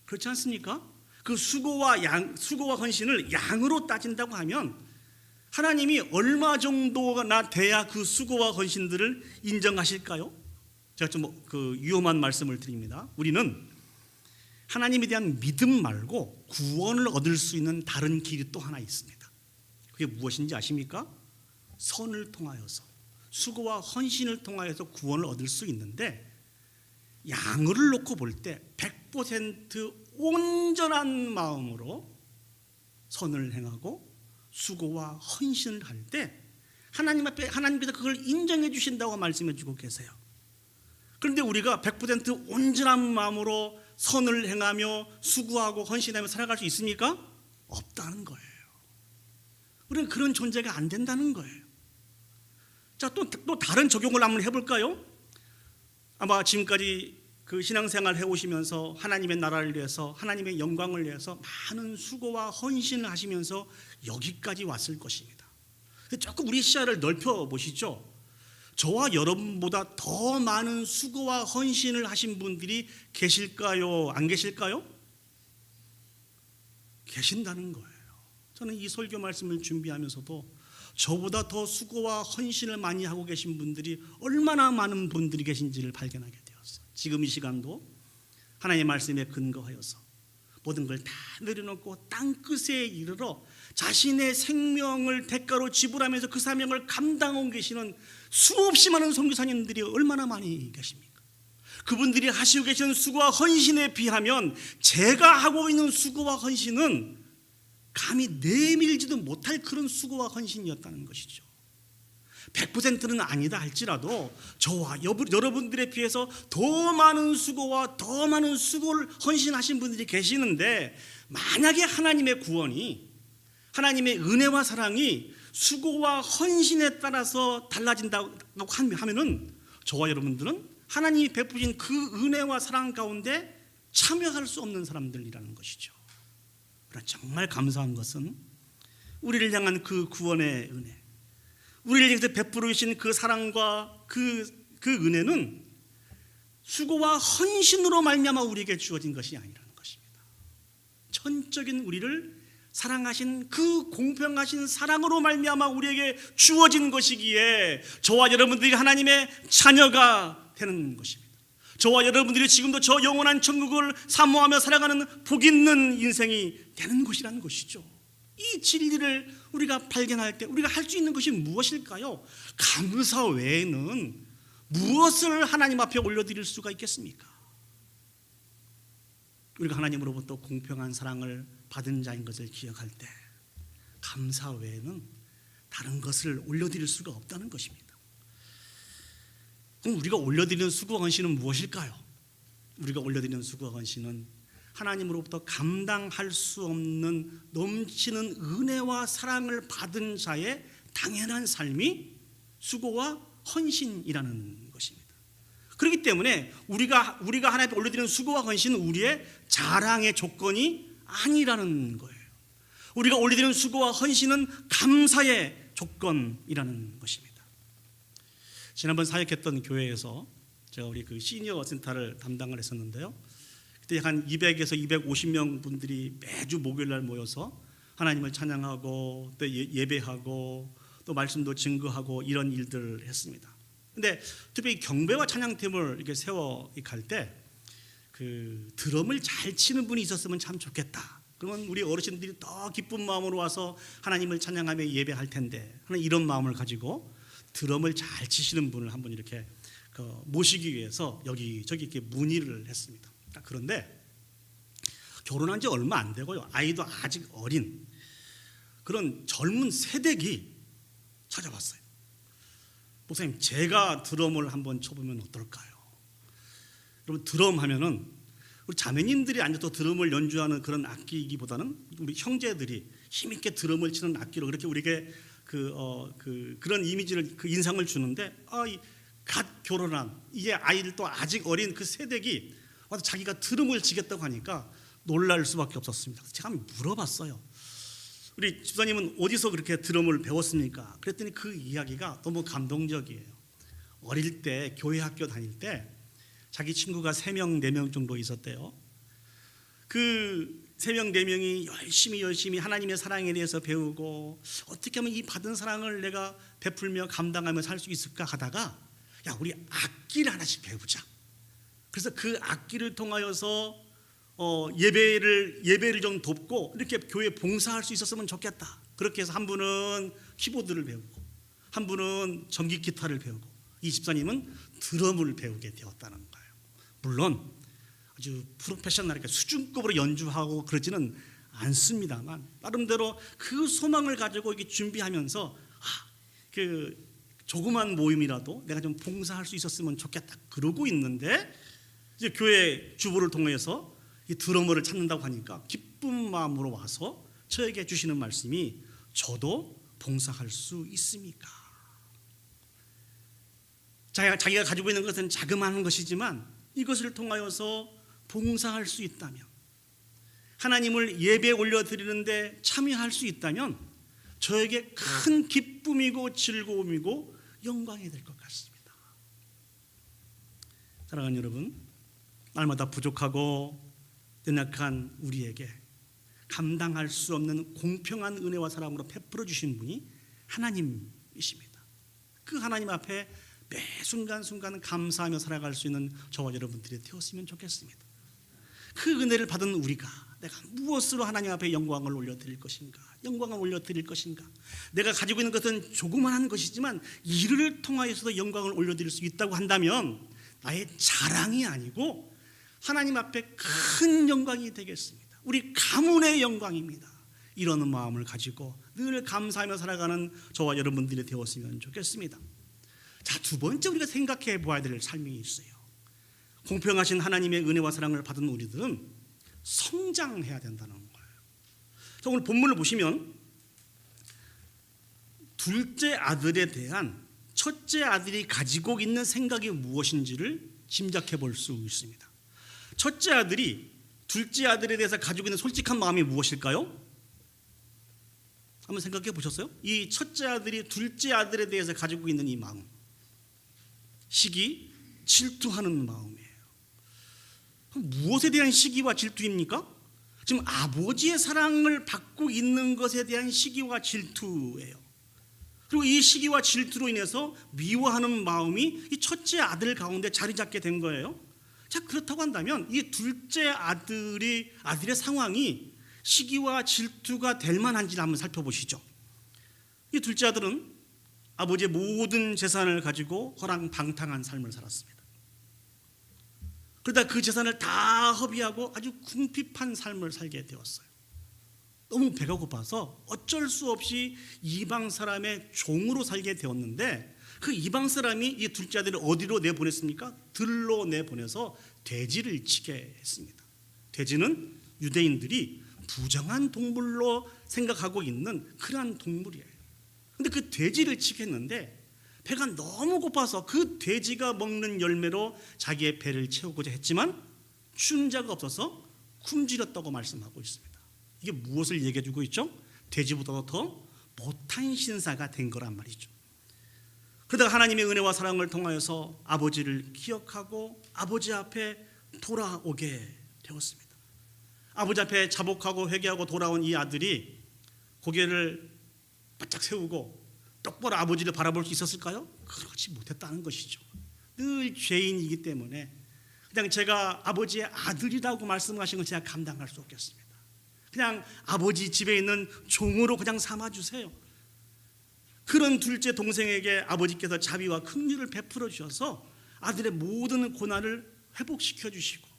그렇지 않습니까? 그 수고와 헌신을 양으로 따진다고 하면 하나님이 얼마 정도나 돼야 그 수고와 헌신들을 인정하실까요? 제가 좀 위험한 말씀을 드립니다. 우리는 하나님에 대한 믿음 말고 구원을 얻을 수 있는 다른 길이 또 하나 있습니다. 그게 무엇인지 아십니까? 선을 통하여서, 수고와 헌신을 통하여서 구원을 얻을 수 있는데, 양을 놓고 볼 때 100% 온전한 마음으로 선을 행하고 수고와 헌신을 할 때 하나님 앞에, 하나님께서 그걸 인정해 주신다고 말씀해 주고 계세요. 그런데 우리가 100% 온전한 마음으로 선을 행하며 수고하고 헌신하며 살아갈 수 있습니까? 없다는 거예요. 우리는 그런 존재가 안 된다는 거예요. 자, 또 다른 적용을 한번 해볼까요? 아마 지금까지 그 신앙생활 해오시면서 하나님의 나라를 위해서, 하나님의 영광을 위해서 많은 수고와 헌신을 하시면서 여기까지 왔을 것입니다. 조금 우리 시야를 넓혀 보시죠. 저와 여러분보다 더 많은 수고와 헌신을 하신 분들이 계실까요? 안 계실까요? 계신다는 거예요. 저는 이 설교 말씀을 준비하면서도 저보다 더 수고와 헌신을 많이 하고 계신 분들이 얼마나 많은 분들이 계신지를 발견하게 되었어요. 지금 이 시간도 하나님의 말씀에 근거하여서 모든 걸 다 내려놓고 땅끝에 이르러 자신의 생명을 대가로 지불하면서 그 사명을 감당하고 계시는 수없이 많은 선교사님들이 얼마나 많이 계십니까? 그분들이 하시고 계시는 수고와 헌신에 비하면 제가 하고 있는 수고와 헌신은 감히 내밀지도 못할 그런 수고와 헌신이었다는 것이죠. 100%는 아니다 할지라도 저와 여러분들에 비해서 더 많은 수고와 더 많은 수고를 헌신하신 분들이 계시는데, 만약에 하나님의 구원이, 하나님의 은혜와 사랑이 수고와 헌신에 따라서 달라진다고 하면은 저와 여러분들은 하나님이 베푸신 그 은혜와 사랑 가운데 참여할 수 없는 사람들이라는 것이죠. 그러나 정말 감사한 것은 우리를 향한 그 구원의 은혜, 우리를 향해서 베풀어 주신 그 사랑과 그 은혜는 수고와 헌신으로 말미암아 우리에게 주어진 것이 아니라는 것입니다. 천적인 우리를 사랑하신 그 공평하신 사랑으로 말미암아 우리에게 주어진 것이기에 저와 여러분들이 하나님의 자녀가 되는 것입니다. 저와 여러분들이 지금도 저 영원한 천국을 사모하며 살아가는 복 있는 인생이 되는 것이라는 것이죠. 이 진리를 우리가 발견할 때 우리가 할 수 있는 것이 무엇일까요? 감사 외에는 무엇을 하나님 앞에 올려드릴 수가 있겠습니까? 우리가 하나님으로부터 공평한 사랑을 받은 자인 것을 기억할 때 감사 외에는 다른 것을 올려드릴 수가 없다는 것입니다. 그럼 우리가 올려드리는 수고와 헌신은 무엇일까요? 우리가 올려드리는 수고와 헌신은 하나님으로부터 감당할 수 없는 넘치는 은혜와 사랑을 받은 자의 당연한 삶이 수고와 헌신이라는 것입니다. 그렇기 때문에 우리가 하나님 앞에 올려드리는 수고와 헌신은 우리의 자랑의 조건이 아니라는 거예요. 우리가 올려드리는 수고와 헌신은 감사의 조건이라는 것입니다. 지난번 사역했던 교회에서 제가 우리 그 시니어 센터를 담당을 했었는데요. 그때 한 200에서 250명 분들이 매주 목요일 날 모여서 하나님을 찬양하고 또 예배하고 또 말씀도 증거하고 이런 일들을 했습니다. 근데 특별히 경배와 찬양팀을 이렇게 세워 갈 때 그 드럼을 잘 치는 분이 있었으면 참 좋겠다. 그러면 우리 어르신들이 더 기쁜 마음으로 와서 하나님을 찬양하며 예배할 텐데 하는 이런 마음을 가지고 드럼을 잘 치시는 분을 한번 이렇게 모시기 위해서 여기저기 이렇게 문의를 했습니다. 그런데 결혼한 지 얼마 안 되고요, 아이도 아직 어린 그런 젊은 세대기 찾아왔어요. 목사님, 제가 드럼을 한번 쳐보면 어떨까요? 여러분, 드럼 하면은 우리 자매님들이 앉아서 드럼을 연주하는 그런 악기이기보다는 우리 형제들이 힘있게 드럼을 치는 악기로 그렇게 우리에게 그런 이미지를, 그 인상을 주는데, 갓 결혼한 이게 아이들도 아직 어린 그 세대기 와서 자기가 드럼을 치겠다고 하니까 놀랄 수밖에 없었습니다. 제가 한번 물어봤어요. 우리 집사님은 어디서 그렇게 드럼을 배웠습니까? 그랬더니 그 이야기가 너무 감동적이에요. 어릴 때 교회 학교 다닐 때 자기 친구가 3명 4명 정도 있었대요. 그 3명 4명이 열심히 하나님의 사랑에 대해서 배우고 어떻게 하면 이 받은 사랑을 내가 베풀며 감당하며 살 수 있을까 하다가, 야, 우리 악기를 하나씩 배우자. 그래서 그 악기를 통하여서 예배를 좀 돕고 이렇게 교회 봉사할 수 있었으면 좋겠다. 그렇게 해서 한 분은 키보드를 배우고 한 분은 전기 기타를 배우고 이 집사님은 드럼을 배우게 되었다는 거예요. 물론 아주 프로페셔널하게 수준급으로 연주하고 그러지는 않습니다만 나름대로 그 소망을 가지고 이렇게 준비하면서 그 조그만 모임이라도 내가 좀 봉사할 수 있었으면 좋겠다 그러고 있는데 이제 교회 주보를 통해서 이 드러머를 찾는다고 하니까 기쁜 마음으로 와서 저에게 주시는 말씀이 저도 봉사할 수 있습니까? 자기가 가지고 있는 것은 자그마한 것이지만 이것을 통하여서 봉사할 수 있다면 하나님을 예배에 올려드리는데 참여할 수 있다면 저에게 큰 기쁨이고 즐거움이고 영광이 될 것 같습니다. 사랑하는 여러분, 날마다 부족하고 연약한 우리에게 감당할 수 없는 공평한 은혜와 사랑으로 베풀어 주신 분이 하나님이십니다. 그 하나님 앞에 매 순간순간 감사하며 살아갈 수 있는 저와 여러분들이 되었으면 좋겠습니다. 그 은혜를 받은 우리가 내가 무엇으로 하나님 앞에 영광을 올려드릴 것인가? 영광을 올려드릴 것인가? 내가 가지고 있는 것은 조그만한 것이지만 이를 통하여서도 영광을 올려드릴 수 있다고 한다면 나의 자랑이 아니고 하나님 앞에 큰 영광이 되겠습니다. 우리 가문의 영광입니다. 이런 마음을 가지고 늘 감사하며 살아가는 저와 여러분들이 되었으면 좋겠습니다. 자, 두 번째 우리가 생각해 보아야 될 삶이 있어요. 공평하신 하나님의 은혜와 사랑을 받은 우리들은 성장해야 된다는 거예요. 자, 오늘 본문을 보시면 둘째 아들에 대한 첫째 아들이 가지고 있는 생각이 무엇인지를 짐작해 볼 수 있습니다. 첫째 아들이 둘째 아들에 대해서 가지고 있는 솔직한 마음이 무엇일까요? 한번 생각해 보셨어요? 이 첫째 아들이 둘째 아들에 대해서 가지고 있는 이 마음, 시기, 질투하는 마음이에요. 무엇에 대한 시기와 질투입니까? 지금 아버지의 사랑을 받고 있는 것에 대한 시기와 질투예요. 그리고 이 시기와 질투로 인해서 미워하는 마음이 이 첫째 아들 가운데 자리 잡게 된 거예요. 자, 그렇다고 한다면 이 둘째 아들의 상황이 시기와 질투가 될 만한지를 한번 살펴보시죠. 이 둘째 아들은 아버지의 모든 재산을 가지고 허랑방탕한 삶을 살았습니다. 그러다 그 재산을 다 허비하고 아주 궁핍한 삶을 살게 되었어요. 너무 배가 고파서 어쩔 수 없이 이방 사람의 종으로 살게 되었는데 그 이방 사람이 이 둘째 아들을 어디로 내보냈습니까? 들로 내보내서 돼지를 치게 했습니다. 돼지는 유대인들이 부정한 동물로 생각하고 있는 그러한 동물이에요. 근데 그 돼지를 치게 했는데 배가 너무 고파서 그 돼지가 먹는 열매로 자기의 배를 채우고자 했지만 준 자가 없어서 굶주렸다고 말씀하고 있습니다. 이게 무엇을 얘기해 주고 있죠? 돼지보다도 더 못한 신사가 된 거란 말이죠. 그러다가 하나님의 은혜와 사랑을 통하여서 아버지를 기억하고 아버지 앞에 돌아오게 되었습니다. 아버지 앞에 자복하고 회개하고 돌아온 이 아들이 고개를 바짝 세우고 똑바로 아버지를 바라볼 수 있었을까요? 그렇지 못했다는 것이죠. 늘 죄인이기 때문에 그냥 제가 아버지의 아들이라고 말씀하신 걸 제가 감당할 수 없겠습니다. 그냥 아버지 집에 있는 종으로 그냥 삼아주세요. 그런 둘째 동생에게 아버지께서 자비와 긍휼을 베풀어 주셔서 아들의 모든 고난을 회복시켜 주시고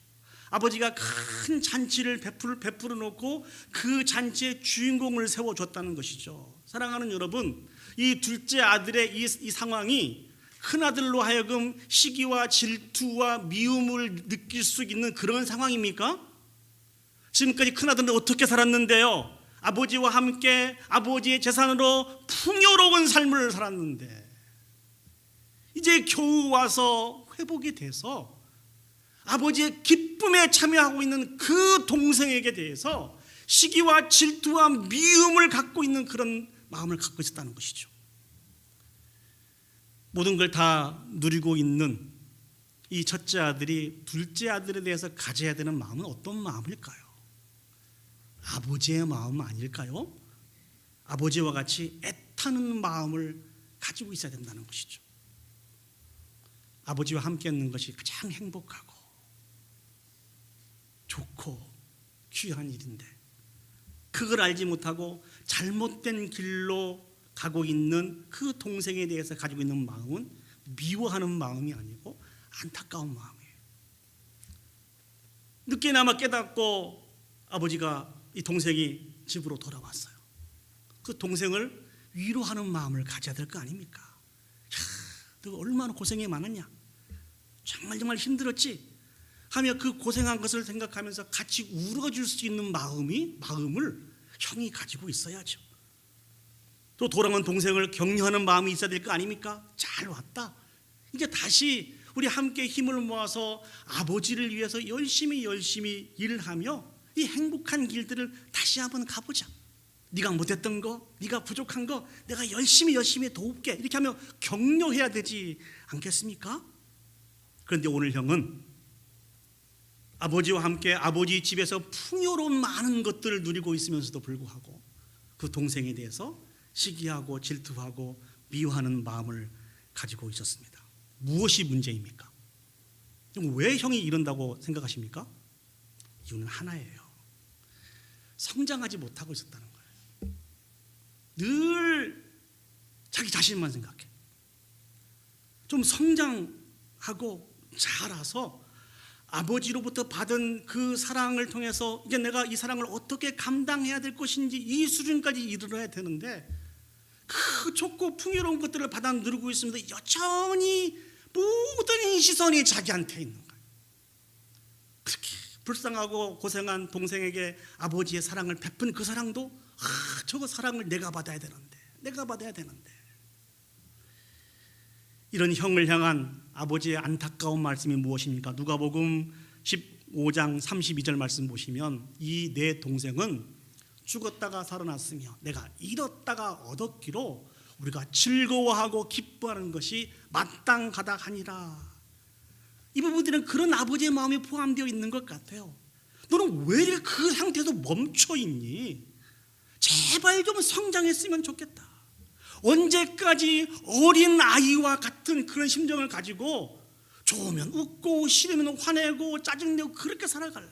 아버지가 큰 잔치를 베풀어 놓고 그 잔치의 주인공을 세워줬다는 것이죠. 사랑하는 여러분, 이 둘째 아들의 이 상황이 큰아들로 하여금 시기와 질투와 미움을 느낄 수 있는 그런 상황입니까? 지금까지 큰아들은 어떻게 살았는데요? 아버지와 함께 아버지의 재산으로 풍요로운 삶을 살았는데 이제 겨우 와서 회복이 돼서 아버지의 기쁨에 참여하고 있는 그 동생에게 대해서 시기와 질투와 미움을 갖고 있는 그런 마음을 갖고 있었다는 것이죠. 모든 걸 다 누리고 있는 이 첫째 아들이 둘째 아들에 대해서 가져야 되는 마음은 어떤 마음일까요? 아버지의 마음 아닐까요? 아버지와 같이 애타는 마음을 가지고 있어야 된다는 것이죠. 아버지와 함께 있는 것이 가장 행복하고 좋고 귀한 일인데 그걸 알지 못하고 잘못된 길로 가고 있는 그 동생에 대해서 가지고 있는 마음은 미워하는 마음이 아니고 안타까운 마음이에요. 늦게나마 깨닫고 아버지가 이 동생이 집으로 돌아왔어요. 그 동생을 위로하는 마음을 가져야 될 거 아닙니까? 야, 너 얼마나 고생이 많았냐? 정말 힘들었지? 하며 그 고생한 것을 생각하면서 같이 울어줄 수 있는 마음을 형이 가지고 있어야죠. 또 돌아온 동생을 격려하는 마음이 있어야 될 거 아닙니까? 잘 왔다. 이제 다시 우리 함께 힘을 모아서 아버지를 위해서 열심히 일하며 이 행복한 길들을 다시 한번 가보자. 네가 못했던 거, 네가 부족한 거 내가 열심히 도울게. 이렇게 하며 격려해야 되지 않겠습니까? 그런데 오늘 형은 아버지와 함께 아버지 집에서 풍요로운 많은 것들을 누리고 있으면서도 불구하고 그 동생에 대해서 시기하고 질투하고 미워하는 마음을 가지고 있었습니다. 무엇이 문제입니까? 왜 형이 이런다고 생각하십니까? 이유는 하나예요. 성장하지 못하고 있었다는 거예요. 늘 자기 자신만 생각해. 좀 성장하고 자라서 아버지로부터 받은 그 사랑을 통해서 이제 내가 이 사랑을 어떻게 감당해야 될 것인지 이 수준까지 이르러야 되는데 그 좋고 풍요로운 것들을 받아 누리고 있습니다. 여전히 모든 이 시선이 자기한테 있는 거예요. 그렇게 불쌍하고 고생한 동생에게 아버지의 사랑을 베푼 그 사랑도 저거 사랑을 내가 받아야 되는데 이런 형을 향한 아버지의 안타까운 말씀이 무엇입니까? 누가복음 15장 32절 말씀 보시면 이 내 동생은 죽었다가 살아났으며 내가 잃었다가 얻었기로 우리가 즐거워하고 기뻐하는 것이 마땅하다 하니라. 이 부분들은 그런 아버지의 마음이 포함되어 있는 것 같아요. 너는 왜 이렇게 그 상태에서 멈춰 있니? 제발 좀 성장했으면 좋겠다. 언제까지 어린 아이와 같은 그런 심정을 가지고 좋으면 웃고 싫으면 화내고 짜증내고 그렇게 살아갈래?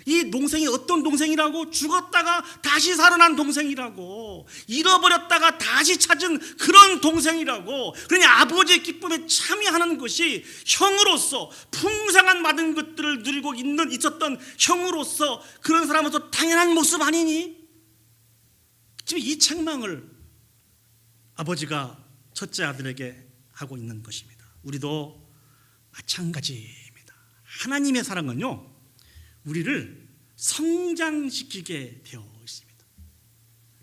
이 동생이 어떤 동생이라고? 죽었다가 다시 살아난 동생이라고, 잃어버렸다가 다시 찾은 그런 동생이라고. 그러니 아버지의 기쁨에 참여하는 것이 형으로서 풍성한 많은 것들을 누리고 있었던 형으로서 그런 사람으로서 당연한 모습 아니니? 지금 이 책망을 아버지가 첫째 아들에게 하고 있는 것입니다. 우리도 마찬가지입니다. 하나님의 사랑은요, 우리를 성장시키게 되어 있습니다.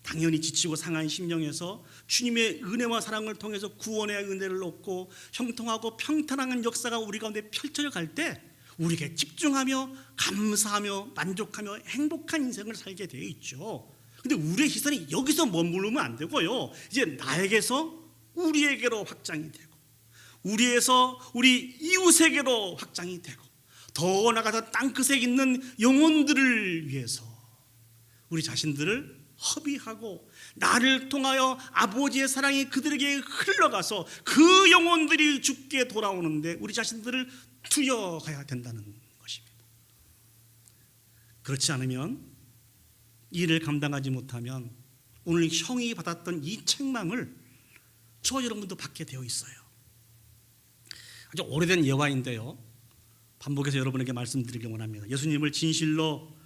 당연히 지치고 상한 심령에서 주님의 은혜와 사랑을 통해서 구원의 은혜를 얻고 형통하고 평탄한 역사가 우리 가운데 펼쳐져 갈 때 우리에게 집중하며 감사하며 만족하며 행복한 인생을 살게 되어 있죠. 근데 우리의 시선이 여기서 머무르면 안 되고요, 이제 나에게서 우리에게로 확장이 되고 우리에서 우리 이웃에게로 확장이 되고 더 나아가서 땅끝에 있는 영혼들을 위해서 우리 자신들을 허비하고 나를 통하여 아버지의 사랑이 그들에게 흘러가서 그 영혼들이 죽게 돌아오는데 우리 자신들을 투여가야 된다는 것입니다. 그렇지 않으면, 이를 감당하지 못하면 오늘 형이 받았던 이 책망을 저 여러분도 받게 되어 있어요. 아주 오래된 예화인데요, 반복해서 여러분에게 말씀드리기 원합니다. 예수님을 진실로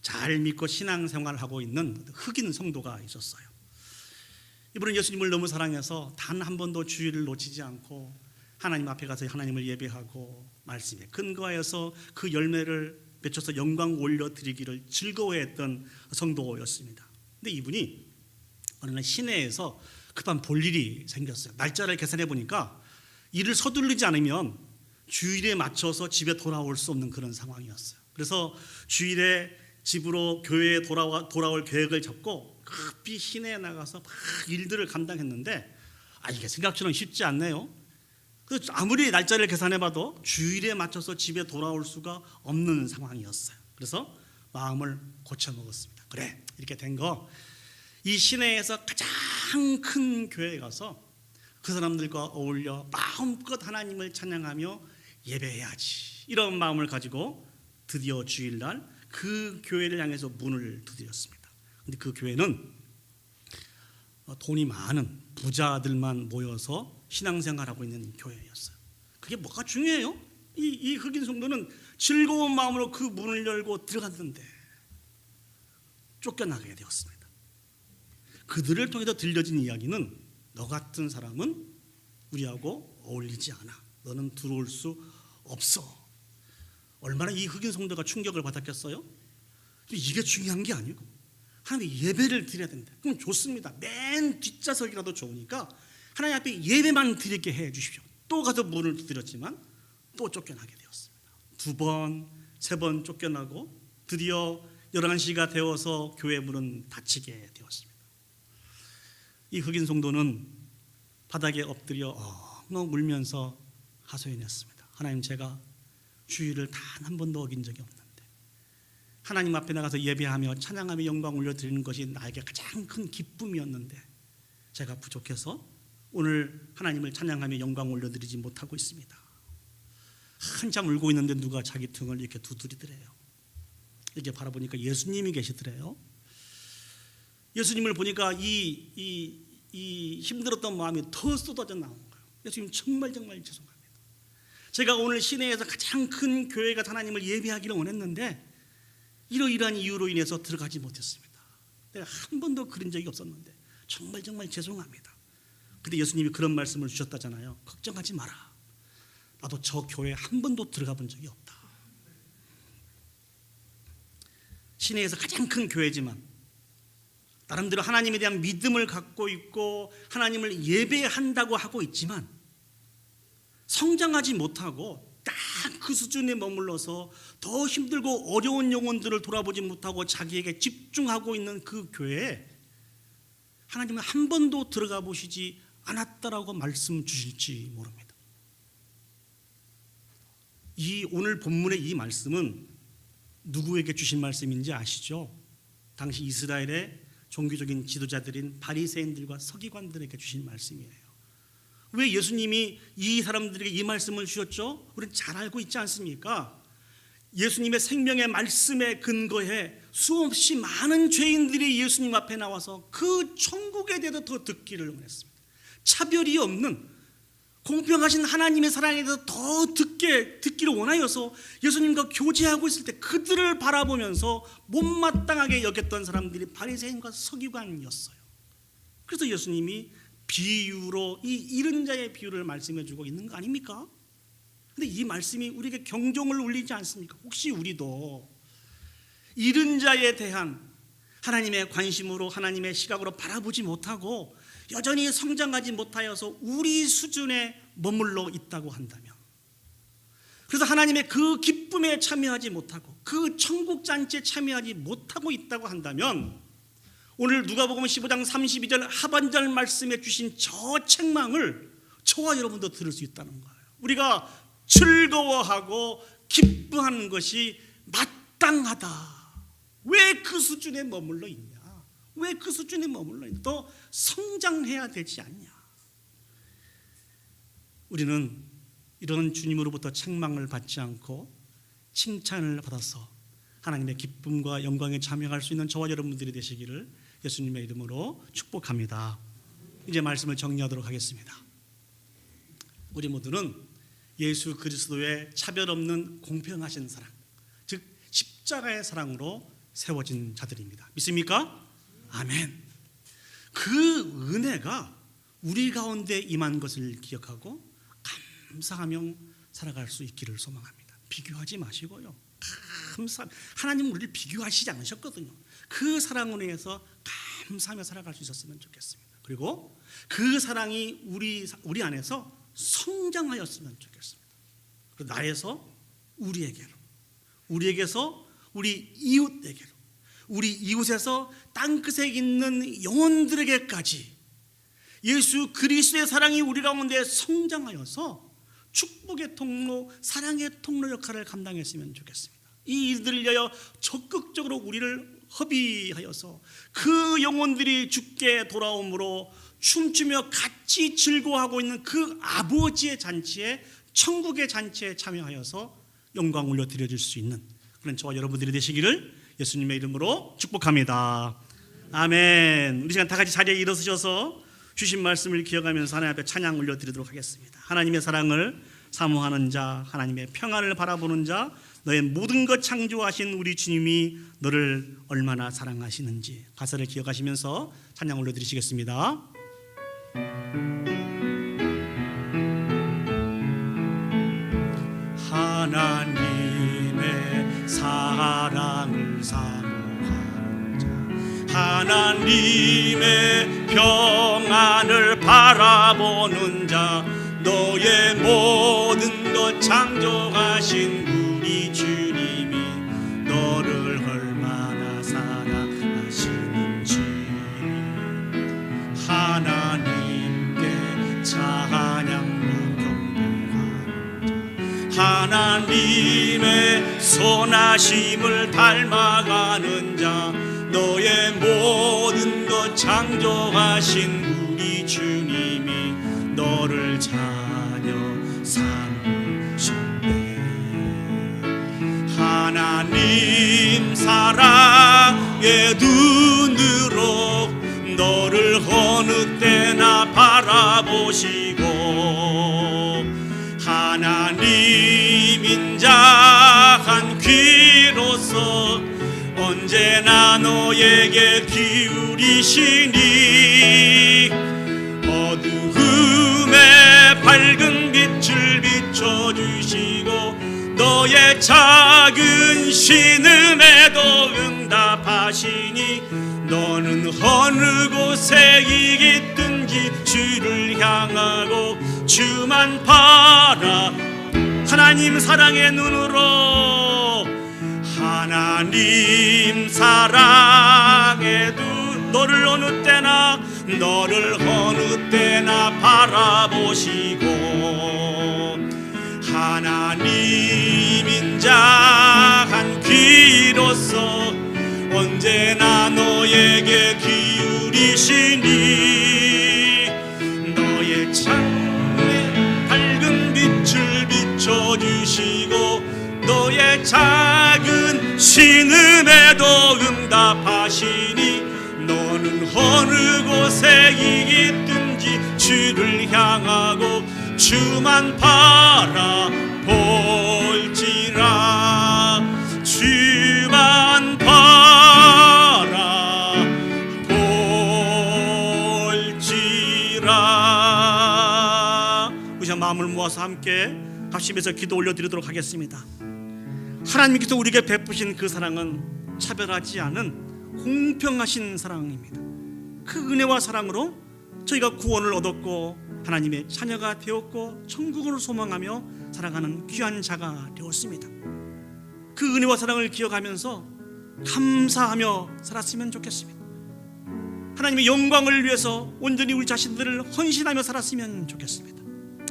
잘 믿고 신앙생활하고 있는 흑인 성도가 있었어요. 이분은 예수님을 너무 사랑해서 단 한 번도 주일을 놓치지 않고 하나님 앞에 가서 하나님을 예배하고 말씀에 근거하여서 그 열매를 맺혀서 영광 올려드리기를 즐거워했던 성도였습니다. 근데 이분이 어느 날 시내에서 급한 볼일이 생겼어요. 날짜를 계산해 보니까 일을 서두르지 않으면 주일에 맞춰서 집에 돌아올 수 없는 그런 상황이었어요. 그래서 주일에 집으로 교회에 돌아올 계획을 잡고 급히 시내에 나가서 막 일들을 감당했는데 이게 생각처럼 쉽지 않네요. 아무리 날짜를 계산해봐도 주일에 맞춰서 집에 돌아올 수가 없는 상황이었어요. 그래서 마음을 고쳐먹었습니다. 그래, 이렇게 된 거, 이 시내에서 가장 큰 교회에 가서 그 사람들과 어울려 마음껏 하나님을 찬양하며 예배해야지, 이런 마음을 가지고 드디어 주일날 그 교회를 향해서 문을 두드렸습니다. 근데 그 교회는 돈이 많은 부자들만 모여서 신앙생활하고 있는 교회였어요. 그게 뭐가 중요해요? 이 흑인 성도는 즐거운 마음으로 그 문을 열고 들어갔는데 쫓겨나게 되었습니다. 그들을 통해서 들려진 이야기는 너 같은 사람은 우리하고 어울리지 않아. 너는 들어올 수 없어. 얼마나 이 흑인 성도가 충격을 받았겠어요? 이게 중요한 게 아니고 하나님 예배를 드려야 된다. 그럼 좋습니다. 맨 뒷좌석이라도 좋으니까 하나님 앞에 예배만 드리게 해 주십시오. 또 가서 문을 두드렸지만 또 쫓겨나게 되었습니다. 2번, 3번 쫓겨나고 드디어 11시가 되어서 교회 문은 닫히게 되었습니다. 이 흑인 성도는 바닥에 엎드려 엉엉 울면서 하소연했습니다. 하나님, 제가 주일을 단 한 번도 어긴 적이 없는데 하나님 앞에 나가서 예배하며 찬양하며 영광 올려드리는 것이 나에게 가장 큰 기쁨이었는데 제가 부족해서 오늘 하나님을 찬양하며 영광 올려드리지 못하고 있습니다. 한참 울고 있는데 누가 자기 등을 이렇게 두드리더래요. 이렇게 바라보니까 예수님이 계시더래요. 예수님을 보니까 이 힘들었던 마음이 더 쏟아져 나온 거예요. 예수님, 정말 죄송합니다. 제가 오늘 시내에서 가장 큰 교회가 하나님을 예배하기를 원했는데 이러이러한 이유로 인해서 들어가지 못했습니다. 내가 한 번도 그런 적이 없었는데 정말 죄송합니다. 근데 예수님이 그런 말씀을 주셨다잖아요. 걱정하지 마라. 나도 저 교회 한 번도 들어가 본 적이 없다. 시내에서 가장 큰 교회지만 나름대로 하나님에 대한 믿음을 갖고 있고 하나님을 예배한다고 하고 있지만 성장하지 못하고 딱 그 수준에 머물러서 더 힘들고 어려운 영혼들을 돌아보지 못하고 자기에게 집중하고 있는 그 교회에 하나님은 한 번도 들어가 보시지 않았다라고 말씀 주실지 모릅니다. 이 오늘 본문의 이 말씀은 누구에게 주신 말씀인지 아시죠? 당시 이스라엘의 종교적인 지도자들인 바리새인들과 서기관들에게 주신 말씀이에요. 왜 예수님이 이 사람들에게 이 말씀을 주셨죠? 우리는 잘 알고 있지 않습니까? 예수님의 생명의 말씀에 근거해 수없이 많은 죄인들이 예수님 앞에 나와서 그 천국에 대해서 더 듣기를 원했습니다. 차별이 없는 공평하신 하나님의 사랑에 대해서 더 듣기를 원하여서 예수님과 교제하고 있을 때 그들을 바라보면서 못마땅하게 여겼던 사람들이 바리새인과 서기관이었어요. 그래서 예수님이 비유로 이 잃은 자의 비유를 말씀해 주고 있는 거 아닙니까? 근데 이 말씀이 우리에게 경종을 울리지 않습니까? 혹시 우리도 잃은 자에 대한 하나님의 관심으로 하나님의 시각으로 바라보지 못하고 여전히 성장하지 못하여서 우리 수준에 머물러 있다고 한다면, 그래서 하나님의 그 기쁨에 참여하지 못하고 그 천국 잔치에 참여하지 못하고 있다고 한다면 오늘 누가복음 15장 32절 하반절 말씀해 주신 저 책망을 저와 여러분도 들을 수 있다는 거예요. 우리가 즐거워하고 기뻐하는 것이 마땅하다. 왜 그 수준에 머물러 있냐? 왜 그 수준에 머물러 있냐? 더 성장해야 되지 않냐? 우리는 이런 주님으로부터 책망을 받지 않고 칭찬을 받아서 하나님의 기쁨과 영광에 참여할 수 있는 저와 여러분들이 되시기를 예수님의 이름으로 축복합니다. 이제 말씀을 정리하도록 하겠습니다. 우리 모두는 예수 그리스도의 차별 없는 공평하신 사랑, 즉 십자가의 사랑으로 세워진 자들입니다. 믿습니까? 아멘. 그 은혜가 우리 가운데 임한 것을 기억하고 감사하며 살아갈 수 있기를 소망합니다. 비교하지 마시고요. 하나님은 우리를 비교하시지 않으셨거든요. 그 사랑으로 인해서 감사하며 살아갈 수 있었으면 좋겠습니다. 그리고 그 사랑이 우리 안에서 성장하였으면 좋겠습니다. 그리고 나에서 우리에게로, 우리에게서 우리 이웃에게로, 우리 이웃에서 땅끝에 있는 영혼들에게까지 예수 그리스도의 사랑이 우리 가운데 성장하여서 축복의 통로, 사랑의 통로 역할을 감당했으면 좋겠습니다. 이 일들을 위하여 적극적으로 우리를 허비하여서 그 영혼들이 주께 돌아옴으로 춤추며 같이 즐거워하고 있는 그 아버지의 잔치에, 천국의 잔치에 참여하여서 영광 올려드려질 수 있는 그런 저와 여러분들이 되시기를 예수님의 이름으로 축복합니다. 아멘. 우리 시간 다 같이 자리에 일어서셔서 주신 말씀을 기억하면서 하나님 앞에 찬양 올려드리도록 하겠습니다. 하나님의 사랑을 사모하는 자, 하나님의 평안을 바라보는 자, 너의 모든 것 창조하신 우리 주님이 너를 얼마나 사랑하시는지 가사를 기억하시면서 찬양 올려드리시겠습니다. 하나님의 사랑을 사모하는 자, 하나님의 평안을 바라보는 자, 너의 모든 것 창조하신 우리 주님이 너를 얼마나 사랑하시는지 하나님께 찬양과 경배하는 자, 하나님의 선하심을 닮아가는 자, 너의 모든 것 창조하신 우리 주님이 너를 자녀 삼으셨네. 하나님 사랑의 눈으로 너를 어느 때나 바라보시고 하나님 인자한 귀로서 언제나 너에게 기울이시니 어두움에 밝은 빛을 비춰주시고 너의 작은 신음에도 응답하시니 너는 어느 곳에 있든지 주를 향하고 주만 바라 하나님 사랑의 눈으로 하나님 사랑의 눈 너를 어느 때나 바라보시고 하나님 인자한 귀로서 언제나 너에게 기울이시니 너의 창에 밝은 빛을 비춰주시고 너의 작은 신음에도 응답하시니 너는 어느 곳에 있든지 주를 향하고 주만 바라볼지라 주만 바라볼지라. 우리 마음을 모아서 함께 합심해서 기도 올려드리도록 하겠습니다. 하나님께서 우리에게 베푸신 그 사랑은 차별하지 않은 공평하신 사랑입니다. 그 은혜와 사랑으로 저희가 구원을 얻었고 하나님의 자녀가 되었고 천국을 소망하며 살아가는 귀한 자가 되었습니다. 그 은혜와 사랑을 기억하면서 감사하며 살았으면 좋겠습니다. 하나님의 영광을 위해서 온전히 우리 자신들을 헌신하며 살았으면 좋겠습니다.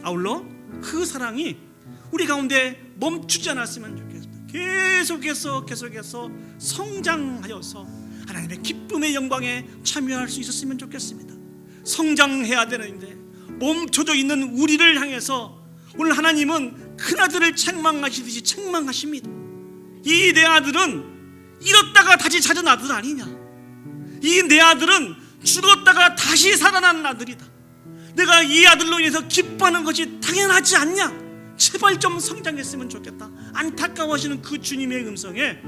아울러 그 사랑이 우리 가운데 멈추지 않았으면 좋겠습니다. 계속해서 성장하여서 하나님의 기쁨의 영광에 참여할 수 있었으면 좋겠습니다. 성장해야 되는데 멈춰져 있는 우리를 향해서 오늘 하나님은 큰아들을 책망하시듯이 책망하십니다. 이 내 아들은 잃었다가 다시 찾은 아들 아니냐, 이 내 아들은 죽었다가 다시 살아난 아들이다. 내가 이 아들로 인해서 기뻐하는 것이 당연하지 않냐, 제발 좀 성장했으면 좋겠다. 안타까워하시는 그 주님의 음성에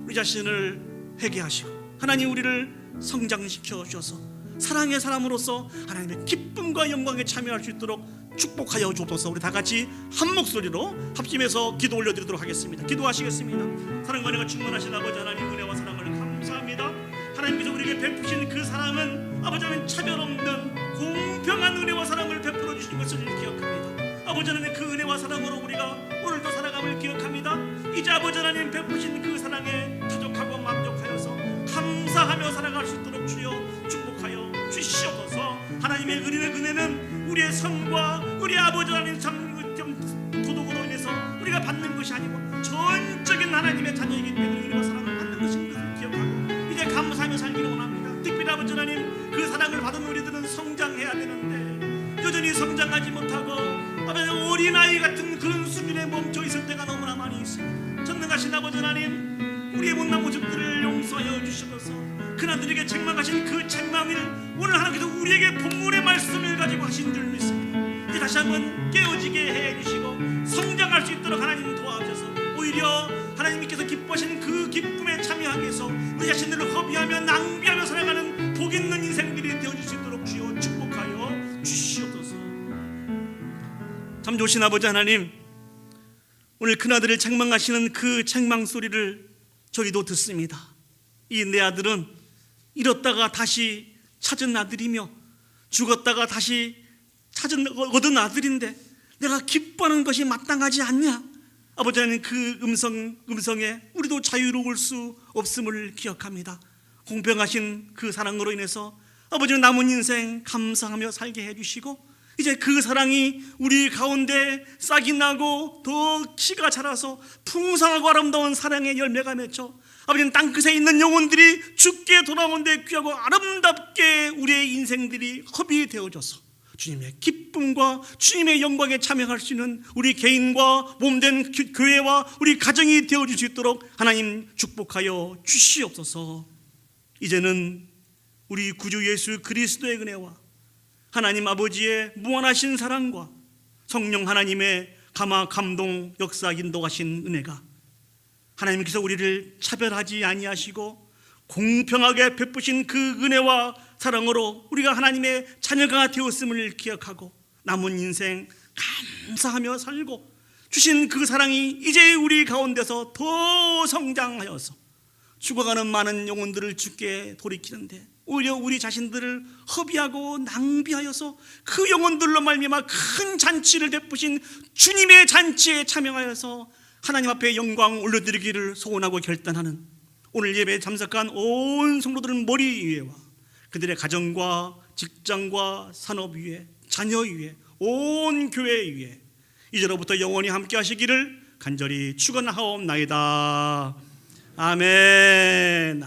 우리 자신을 회개하시고 하나님 우리를 성장시켜 주셔서 사랑의 사람으로서 하나님의 기쁨과 영광에 참여할 수 있도록 축복하여 주옵소서. 우리 다 같이 한 목소리로 합심해서 기도 올려드리도록 하겠습니다. 기도하시겠습니다. 사랑과 은혜가 충만하신 아버지 하나님, 은혜와 사랑을 감사합니다. 하나님께서 우리에게 베푸신 그 사랑은 아버지 하나님 차별 없는 공평한 은혜와 사랑을 베풀어 주신 것을 기억합니다. 아버지 하나님 그 은혜와 사랑으로 우리가 오늘도 살아감을 기억합니다. 이제 아버지 하나님 베푸신 그 사랑에 부족하고 만족하여서 감사하며 살아갈 수 있도록 주여 축복하여 주시옵소서. 하나님의 은혜는 우리의 선과 우리 아버지 하나님 도덕으로 인해서 우리가 받는 것이 아니고 전적인 하나님의 자녀이기 때문에 은혜와 사랑을 받는 것인 것을 기억하고 이제 감사하며 살기를 원합니다. 특별히 아버지 하나님 그 사랑을 받은 우리들은 성장해야 되는데 여전히 성장하지 못하고 아버지 어린아이 같은 그런 수준에 멈춰 있을 때가 너무나 많이 있습니다. 전능하신 아버지 하나님, 우리의 못난 모습들을 용서하여 주시옵소서. 그나들에게 책망하신 그 책망을 오늘 하나님께서 우리에게 본문의 말씀을 가지고 하신 줄 믿습니다. 이제 다시 한번 깨어지게 해주시고 성장할 수 있도록 하나님 도와주셔서 오히려 하나님께서 기뻐하시는 그 기쁨에 참여하기 위해서 우리 자신들을 허비하며 낭비하며 살아가는 복 있는 인생들이 되어줄 수 있도록 주여 축복하여 주시옵소서. 참 좋으신 아버지 하나님, 오늘 큰아들을 책망하시는 그 책망 소리를 저희도 듣습니다. 이 내 아들은 잃었다가 다시 찾은 아들이며 죽었다가 다시 얻은 아들인데 내가 기뻐하는 것이 마땅하지 않냐? 아버지 하나님, 그 음성에 우리도 자유로울 수 없음을 기억합니다. 공평하신 그 사랑으로 인해서 아버지는 남은 인생 감사하며 살게 해주시고 이제 그 사랑이 우리 가운데 싹이 나고 더 키가 자라서 풍성하고 아름다운 사랑의 열매가 맺혀 아버지는 땅끝에 있는 영혼들이 주께 돌아오는데 귀하고 아름답게 우리의 인생들이 허비되어져서 주님의 기쁨과 주님의 영광에 참여할 수 있는 우리 개인과 몸된 교회와 우리 가정이 되어줄 수 있도록 하나님 축복하여 주시옵소서. 이제는 우리 구주 예수 그리스도의 은혜와 하나님 아버지의 무한하신 사랑과 성령 하나님의 감화 감동 역사 인도하신 은혜가 하나님께서 우리를 차별하지 아니하시고 공평하게 베푸신 그 은혜와 사랑으로 우리가 하나님의 자녀가 되었음을 기억하고 남은 인생 감사하며 살고 주신 그 사랑이 이제 우리 가운데서 더 성장하여서 죽어가는 많은 영혼들을 주께 돌이키는데 오히려 우리 자신들을 허비하고 낭비하여서 그 영혼들로 말미암아 큰 잔치를 베푸신 주님의 잔치에 참여하여서 하나님 앞에 영광 올려드리기를 소원하고 결단하는 오늘 예배에 참석한 온 성도들은 머리 위에와 그들의 가정과 직장과 산업 위에 자녀 위에 온 교회 위에 이제로부터 영원히 함께 하시기를 간절히 축원하옵나이다. 아멘.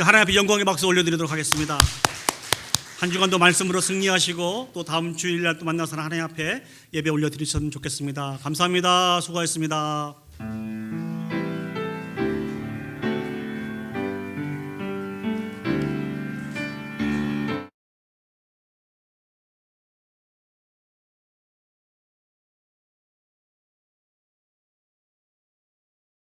하나님 앞에 영광의 박수 올려드리도록 하겠습니다. 한 주간도 말씀으로 승리하시고 또 다음 주일날 또 만나서 하나님 앞에 예배 올려드리셨으면 좋겠습니다. 감사합니다. 수고하셨습니다.